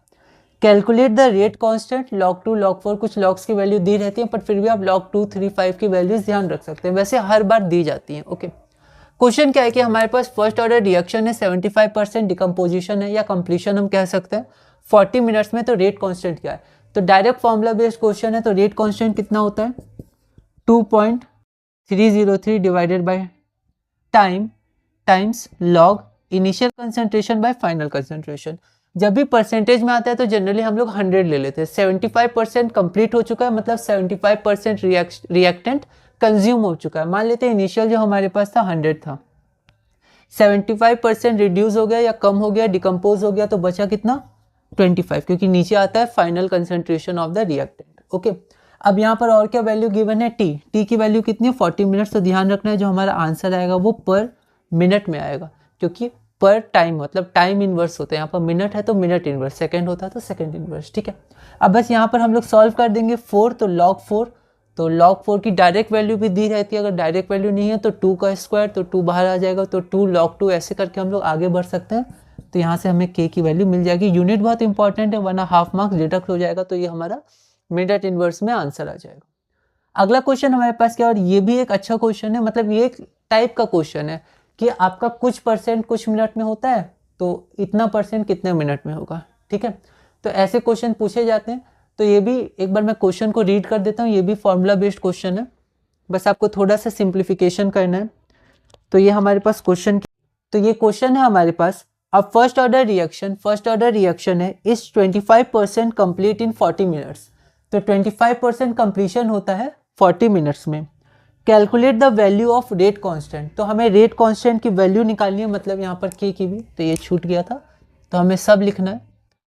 Calculate the rate constant log 2 log 4, कुछ लॉग्स की वैल्यू दी रहती है, पर फिर भी आप log 2, 3, 5 की वैल्यूज ध्यान रख सकते हैं, वैसे हर बार दी जाती हैं, ओके। क्वेश्चन क्या है कि हमारे पास फर्स्ट ऑर्डर रिएक्शन है, 75% डिकम्पोजिशन है या कंप्लीशन हम कह सकते हैं 40 मिनट्स में, तो रेट कांस्टेंट क्या है। तो डायरेक्ट फॉर्मूला बेस्ड क्वेश्चन है, तो रेट कांस्टेंट कितना होता है, 2.303 divided by time times log initial concentration bye final concentration. जब भी परसेंटेज में आता है तो जनरली हम लोग 100 ले लेते हैं। 75% कंप्लीट हो चुका है, मतलब 75% रिएक्टेंट कंज्यूम हो चुका है। मान लेते हैं इनिशियल जो हमारे पास था 100 था, 75% रिड्यूस हो गया या कम हो गया, डिकम्पोज हो गया, तो बचा कितना 25, क्योंकि नीचे आता है final concentration of the reactant, okay. अब यहाँ पर और क्या वैल्यू गिवन है, टी की वैल्यू कितनी है 40 मिनट्स, तो ध्यान रखना है जो हमारा आंसर आएगा वो पर मिनट में आएगा, क्योंकि पर टाइम मतलब टाइम इनवर्स होता है, यहाँ पर मिनट है तो मिनट इनवर्स, सेकंड होता है तो सेकंड इनवर्स, ठीक है। अब बस यहाँ पर हम लोग सॉल्व कर देंगे 4, तो log 4, तो log 4 की डायरेक्ट वैल्यू भी दी रहती है, अगर डायरेक्ट वैल्यू नहीं है तो 2 का स्क्वायर, तो 2 बाहर आ जाएगा, तो 2 log 2 ऐसे करके हम लोग आगे बढ़ सकते हैं। तो यहाँ से हमें k की वैल्यू मिल जाएगी। यूनिट बहुत इंपॉर्टेंट है वरना हाफ मार्क्स डिडक्ट हो जाएगा, तो ये हमारा मिनट इनवर्स में आंसर आ जाएगा। अगला क्वेश्चन हमारे पास क्या, और ये भी एक अच्छा क्वेश्चन है, मतलब ये एक टाइप का क्वेश्चन है कि आपका कुछ परसेंट कुछ मिनट में होता है तो इतना परसेंट कितने मिनट में होगा। ठीक है, तो ऐसे क्वेश्चन पूछे जाते हैं। तो ये भी एक बार मैं क्वेश्चन को रीड कर देता हूँ। ये भी फॉर्मूला बेस्ड क्वेश्चन है, बस आपको थोड़ा सा सिंप्लीफिकेशन करना है। तो ये हमारे पास क्वेश्चन, तो ये क्वेश्चन है हमारे पास, अब फर्स्ट ऑर्डर रिएक्शन है इस 25% कंप्लीट इन 40 मिनट्स। तो 25% कंप्लीशन होता है 40 मिनट्स में। Calculate the value of rate constant, तो हमें रेट कांस्टेंट की वैल्यू निकालनी है, मतलब यहाँ पर के की भी, तो ये छूट गया था तो हमें सब लिखना है।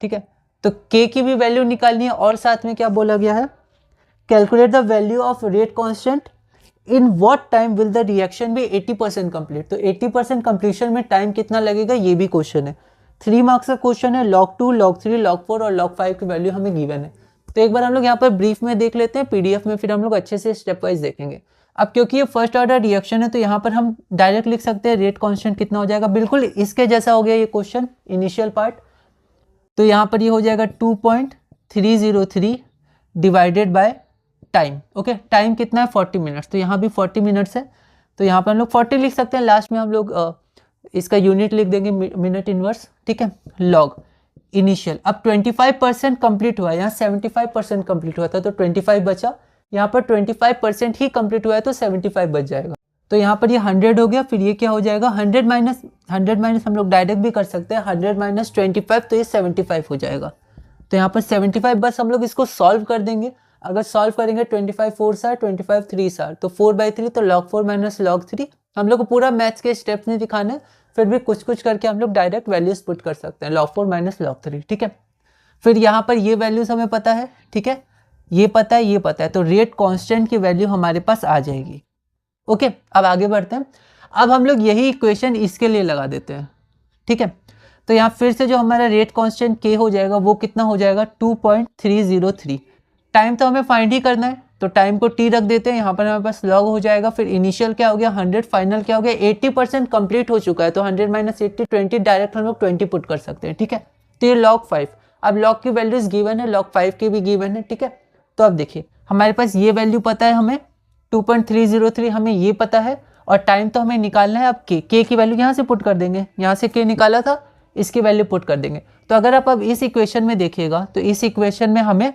ठीक है, तो के की भी वैल्यू निकालनी है और साथ में क्या बोला गया है, calculate the value of rate constant in what time will the reaction be 80% complete. तो 80% कंप्लीशन में टाइम कितना लगेगा, ये भी क्वेश्चन है। 3 मार्क्स का क्वेश्चन है। log 2, log 3, log 4 और log 5 की वैल्यू हमें गिवन है। तो एक बार हम लोग यहाँ पर ब्रीफ में देख लेते हैं, पीडीएफ में फिर हम लोग अच्छे से स्टेप वाइज देखेंगे। अब क्योंकि ये फर्स्ट ऑर्डर रिएक्शन है तो यहाँ पर हम डायरेक्ट लिख सकते हैं रेट कांस्टेंट कितना हो जाएगा, बिल्कुल इसके जैसा हो गया ये क्वेश्चन इनिशियल पार्ट। तो यहाँ पर ये हो जाएगा 2.303 divided by time. Okay, time कितना है 40 मिनट्स, तो यहाँ भी 40 मिनट्स है, तो यहाँ पर हम लोग 40 लिख सकते हैं। लास्ट में हम लोग इसका यूनिट लिख देंगे मिनट इनवर्स। ठीक है, लॉग इनिशियल, अब 25% कंप्लीट हुआ है, यहाँ 75% कंप्लीट हुआ था तो 25 बचा, यहाँ पर 25% ही कंप्लीट हुआ है तो 75 बच जाएगा। तो यहाँ पर ये 100 हो गया, फिर ये क्या हो जाएगा 100 माइनस हम लोग डायरेक्ट भी कर सकते हैं, 100 माइनस 25 तो ये 75 हो जाएगा। तो यहाँ पर 75 बस हम लोग इसको सॉल्व कर देंगे। अगर सॉल्व करेंगे 25 4 सार 25 3 सार तो 4/3, तो log 4 माइनस log 3। हम लोग को पूरा मैथ्स के स्टेप्स नहीं दिखाना है, फिर भी कुछ कुछ करके हम लोग डायरेक्ट वैल्यूज पुट कर सकते हैं, log 4 माइनस log 3। ठीक है, फिर यहाँ पर ये वैल्यूज हमें पता है। ठीक है, ये पता है, ये पता है, तो रेट कांस्टेंट की वैल्यू हमारे पास आ जाएगी। ओके, अब आगे बढ़ते हैं। अब हम लोग यही इक्वेशन इसके लिए लगा देते हैं। ठीक है, तो यहाँ फिर से जो हमारा रेट कांस्टेंट के हो जाएगा वो कितना हो जाएगा 2.303। टाइम तो हमें फाइंड ही करना है, तो टाइम को टी रख देते हैं, यहाँ पर हमारे पास लॉग हो जाएगा। फिर इनिशियल क्या हो गया 100, फाइनल क्या हो गया 80% कंप्लीट हो चुका है, तो 100 माइनस 80 20, डायरेक्ट हम लोग 20 पुट कर सकते हैं। ठीक है, तो ये log 5, अब log की वैल्यूज गिवन है, log 5 की भी गिवन है। ठीक है, तो अब देखिए हमारे पास ये वैल्यू पता है, हमें 2.303 हमें ये पता है, और टाइम तो हमें निकालना है। अब के की वैल्यू यहाँ से पुट कर देंगे, यहाँ से के निकाला था, इसकी वैल्यू पुट कर देंगे। तो अगर आप अब इस इक्वेशन में देखिएगा तो इस इक्वेशन में हमें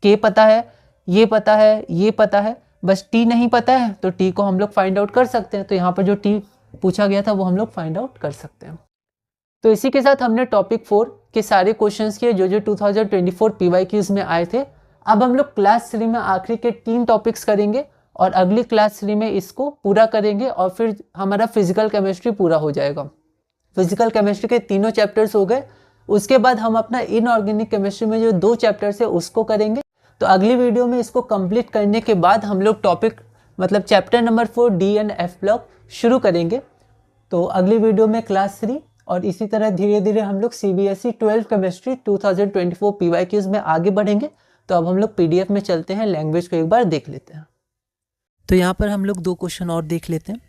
के पता है, ये पता है, ये पता है, बस टी नहीं पता है, तो टी को हम लोग फाइंड आउट कर सकते हैं। तो यहाँ पर जो टी पूछा गया था वो हम लोग फाइंड आउट कर सकते हैं। तो इसी के साथ हमने टॉपिक 4 के सारे क्वेश्चंस किए जो 2024 PYQs में आए थे। अब हम लोग क्लास 3 में आखिरी के 3 टॉपिक्स करेंगे और अगली क्लास 3 में इसको पूरा करेंगे और फिर हमारा फिजिकल केमिस्ट्री पूरा हो जाएगा। फिजिकल केमिस्ट्री के तीनों चैप्टर्स हो गए, उसके बाद हम अपना इनऑर्गेनिक केमिस्ट्री में जो 2 चैप्टर्स है उसको करेंगे। तो अगली वीडियो में इसको कंप्लीट करने के बाद हम लोग टॉपिक मतलब chapter number 4 D and F block शुरू करेंगे। तो अगली वीडियो में क्लास 3 और इसी तरह धीरे धीरे हम लोग CBSE 12 केमिस्ट्री 2024 PYQs में आगे बढ़ेंगे। तो अब हम लोग PDF में चलते हैं, लैंग्वेज को एक बार देख लेते हैं। तो यहाँ पर हम लोग 2 क्वेश्चन और देख लेते हैं।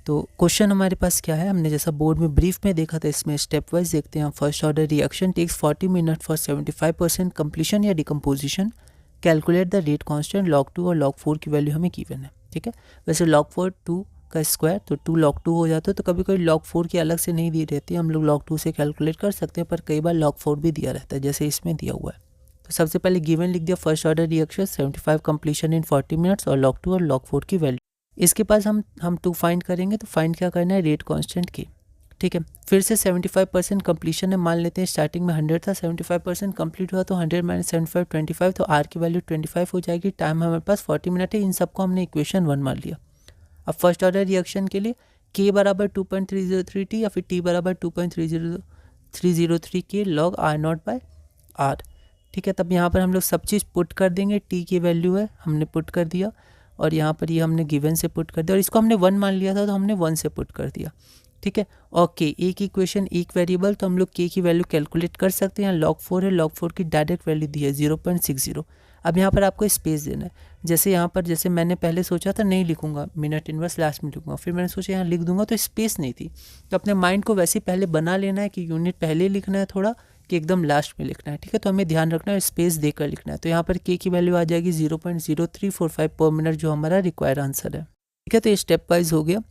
तो क्वेश्चन हमारे पास क्या है, हमने जैसा बोर्ड में ब्रीफ में देखा था, इसमें स्टेप वाइज देखते हैं। First order reaction takes 40 minute for 75% completion या decomposition. Calculate the rate constant log 2 और log 4 की वैल्यू हमें गिवन है। ठीक है, वैसे log 4 2 का स्क्वायर तो 2 log 2 हो जाता है, तो कभी कभी log 4 की अलग से नहीं दी रहती है, हम लोग log 2 से कैलकुलेट कर सकते हैं, पर कई बार log 4 भी दिया रहता है जैसे इसमें दिया हुआ है। तो सबसे पहले गिवन लिख दिया फर्स्ट ऑर्डर रिएक्शन 75 कंप्लीशन इन 40 मिनट्स और log 2 और log 4 की वैल्यू। इसके पास हम 2 फाइंड करेंगे, तो फाइंड क्या करना है रेट कांस्टेंट की। ठीक है, फिर से 75% कंप्लीशन है, मान लेते हैं स्टार्टिंग में 100 था, 75% कंप्लीट हुआ तो 100 माइनस 75 25, तो आर की वैल्यू 25 हो जाएगी। टाइम हमारे पास 40 मिनट है। इन सबको हमने इक्वेशन 1 मान लिया। अब फर्स्ट ऑर्डर रिएक्शन के लिए के बराबर 2.303 या फिर टी बराबर 2.303 के log R0/R। ठीक है, तब यहाँ पर हम लोग सब चीज़ पुट कर देंगे। टी की वैल्यू है हमने पुट कर दिया, और यहाँ पर ये हमने गिवन से पुट कर दिया, और इसको हमने 1 मान लिया था तो हमने 1 से पुट कर दिया। ठीक है, और के एक इक्वेशन एक वेरिएबल, तो हम लोग के की वैल्यू कैलकुलेट कर सकते हैं। log 4 है, log 4 की डायरेक्ट वैल्यू दी है 0.60। अब यहाँ पर आपको स्पेस देना है। जैसे यहाँ पर जैसे मैंने पहले सोचा था नहीं लिखूंगा, मिनट इनवर्स लास्ट में लिखूंगा, फिर मैंने सोचा यहाँ लिख दूंगा तो स्पेस नहीं थी। तो अपने माइंड को वैसे ही पहले बना लेना है कि यूनिट पहले लिखना है थोड़ा कि एकदम लास्ट में लिखना है, ठीक है। तो हमें ध्यान रखना है स्पेस देकर लिखना है। तो यहाँ पर के की वैल्यू आ जाएगी 0.0345 पर मिनट, जो हमारा रिक्वायर्ड आंसर है, ठीक है। तो ये स्टेप वाइज हो गया।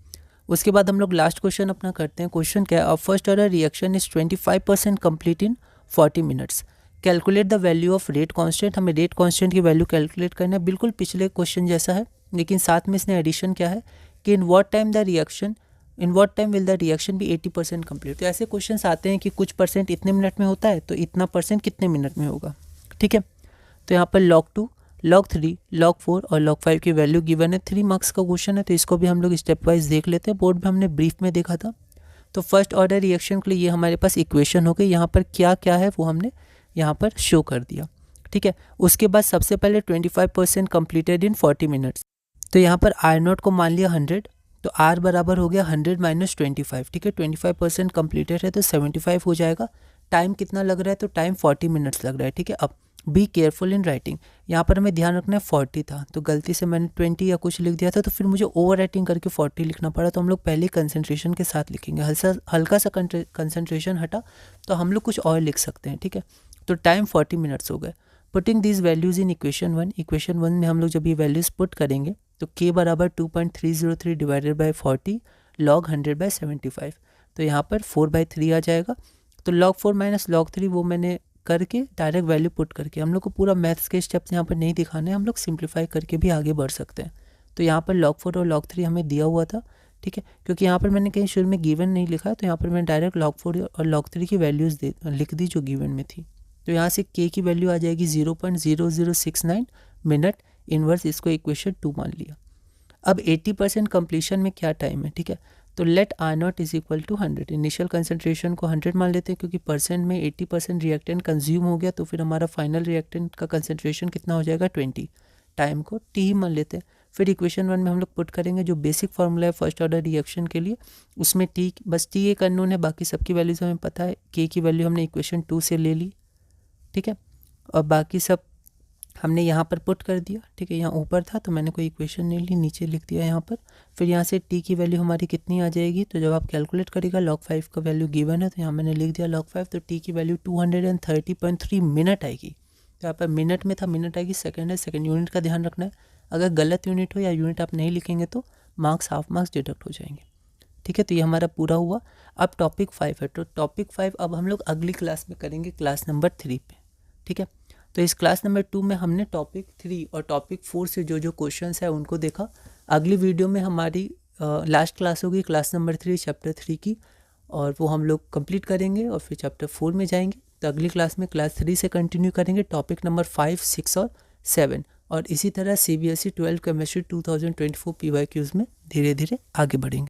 उसके बाद हम लोग लास्ट क्वेश्चन अपना करते हैं। क्वेश्चन क्या है, first order reaction is 25% complete in 40 minutes, calculate the value of rate constant. हमें रेट कांस्टेंट की वैल्यू कैलकुलेट करना है, बिल्कुल पिछले क्वेश्चन जैसा है, लेकिन साथ में इसने एडिशन क्या है कि इन what time will the reaction भी 80% कंप्लीट। तो ऐसे क्वेश्चंस आते हैं कि कुछ परसेंट इतने मिनट में होता है, तो इतना परसेंट कितने मिनट में होगा, ठीक है। तो यहाँ पर log 2, log 3, log 4 और log 5 की वैल्यू गिवन है। 3 मार्क्स का क्वेश्चन है, तो इसको भी हम लोग स्टेप वाइज देख लेते हैं। बोर्ड में हमने ब्रीफ में देखा था। तो फर्स्ट ऑर्डर रिएक्शन के लिए ये हमारे पास इक्वेशन हो गई। यहाँ पर क्या क्या है वो हमने यहाँ पर शो कर दिया, ठीक है। उसके बाद सबसे पहले 25% कंप्लीटेड इन 40 मिनट्स। तो यहाँ पर R0 को मान लिया 100, तो R बराबर हो गया 100 माइनस 25, ठीक है। 25% कंप्लीटेड है तो 75 हो जाएगा। टाइम कितना लग रहा है, तो टाइम 40 मिनट्स लग रहा है, ठीक है। अब बी केयरफुल इन राइटिंग, यहाँ पर हमें ध्यान रखना है 40 था, तो गलती से मैंने 20 या कुछ लिख दिया था, तो फिर मुझे ओवर राइटिंग करके 40 लिखना पड़ा। तो हम लोग पहले कंसंट्रेशन के साथ लिखेंगे। हल्का सा कंसंट्रेशन हटा तो हम लोग कुछ और लिख सकते हैं, ठीक है। तो टाइम 40 मिनट्स हो गए। Putting this values in equation 1, equation 1 में हम लोग जब ये वैल्यूज़ पुट करेंगे तो k बराबर 2.303 डिवाइडेड बाई 40 log 100/75, तो यहाँ पर 4/3 आ जाएगा। तो log 4 माइनस log 3 वो मैंने करके डायरेक्ट वैल्यू पुट करके, हम लोग को पूरा मैथ्स के स्टेप्स यहाँ पर नहीं दिखाने, हम लोग सिंप्लीफाई करके भी आगे बढ़ सकते हैं। तो यहाँ पर log 4 और log 3 हमें दिया हुआ था, ठीक है। क्योंकि यहाँ पर मैंने कहीं शुरू में गिवन नहीं लिखा, तो यहाँ पर मैंने डायरेक्ट log 4 और log 3 की वैल्यूज़ लिख दी जो गिवन में थी। तो यहाँ से k की वैल्यू आ जाएगी 0.0069 मिनट इनवर्स, इसको इक्वेशन 2 मान लिया। अब 80% कंप्लीशन में क्या टाइम है, ठीक है। तो let R0 is equal to 100, initial concentration को 100 मान लेते हैं, क्योंकि परसेंट में 80% रिएक्टेंट कंज्यूम हो गया, तो फिर हमारा फाइनल रिएक्टेंट का कंसंट्रेशन कितना हो जाएगा 20। टाइम को t ही मान लेते हैं। फिर इक्वेशन 1 में हम लोग पुट करेंगे जो बेसिक फार्मूला है फर्स्ट ऑर्डर रिएक्शन के लिए, उसमें t बस t एक अननोन है, बाकी सबकी वैल्यूज हमें पता है। k की वैल्यू हमने इक्वेशन 2 से ले ली, ठीक है, और बाकी सब हमने यहाँ पर पुट कर दिया, ठीक है। यहाँ ऊपर था तो मैंने कोई इक्वेशन नहीं ली, नीचे लिख दिया यहाँ पर। फिर यहाँ से t की वैल्यू हमारी कितनी आ जाएगी, तो जब आप कैलकुलेट करेगा log 5 का वैल्यू गिवन है, तो यहाँ मैंने लिख दिया log 5, तो t की वैल्यू 230.3 मिनट आएगी। तो यहाँ पर मिनट में था, मिनट आएगी, सेकेंड है, सेकेंड यूनिट का ध्यान रखना है। अगर गलत यूनिट हो या यूनिट आप नहीं लिखेंगे तो मार्क्स हाफ मार्क्स डिडक्ट हो जाएंगे, ठीक है। तो ये हमारा पूरा हुआ। अब टॉपिक 5 है, तो टॉपिक 5 अब हम लोग अगली क्लास में करेंगे, क्लास नंबर 3 पे, ठीक है। तो इस क्लास नंबर 2 में हमने टॉपिक 3 और टॉपिक 4 से जो क्वेश्चंस है उनको देखा। अगली वीडियो में हमारी लास्ट क्लास होगी क्लास नंबर 3 चैप्टर 3 की, और वो हम लोग कंप्लीट करेंगे और फिर चैप्टर 4 में जाएंगे। तो अगली क्लास में क्लास 3 से कंटिन्यू करेंगे टॉपिक नंबर 5, 6 और 7, और इसी तरह CBSE 12 केमिस्ट्री 2024 PYQs में धीरे धीरे आगे बढ़ेंगे।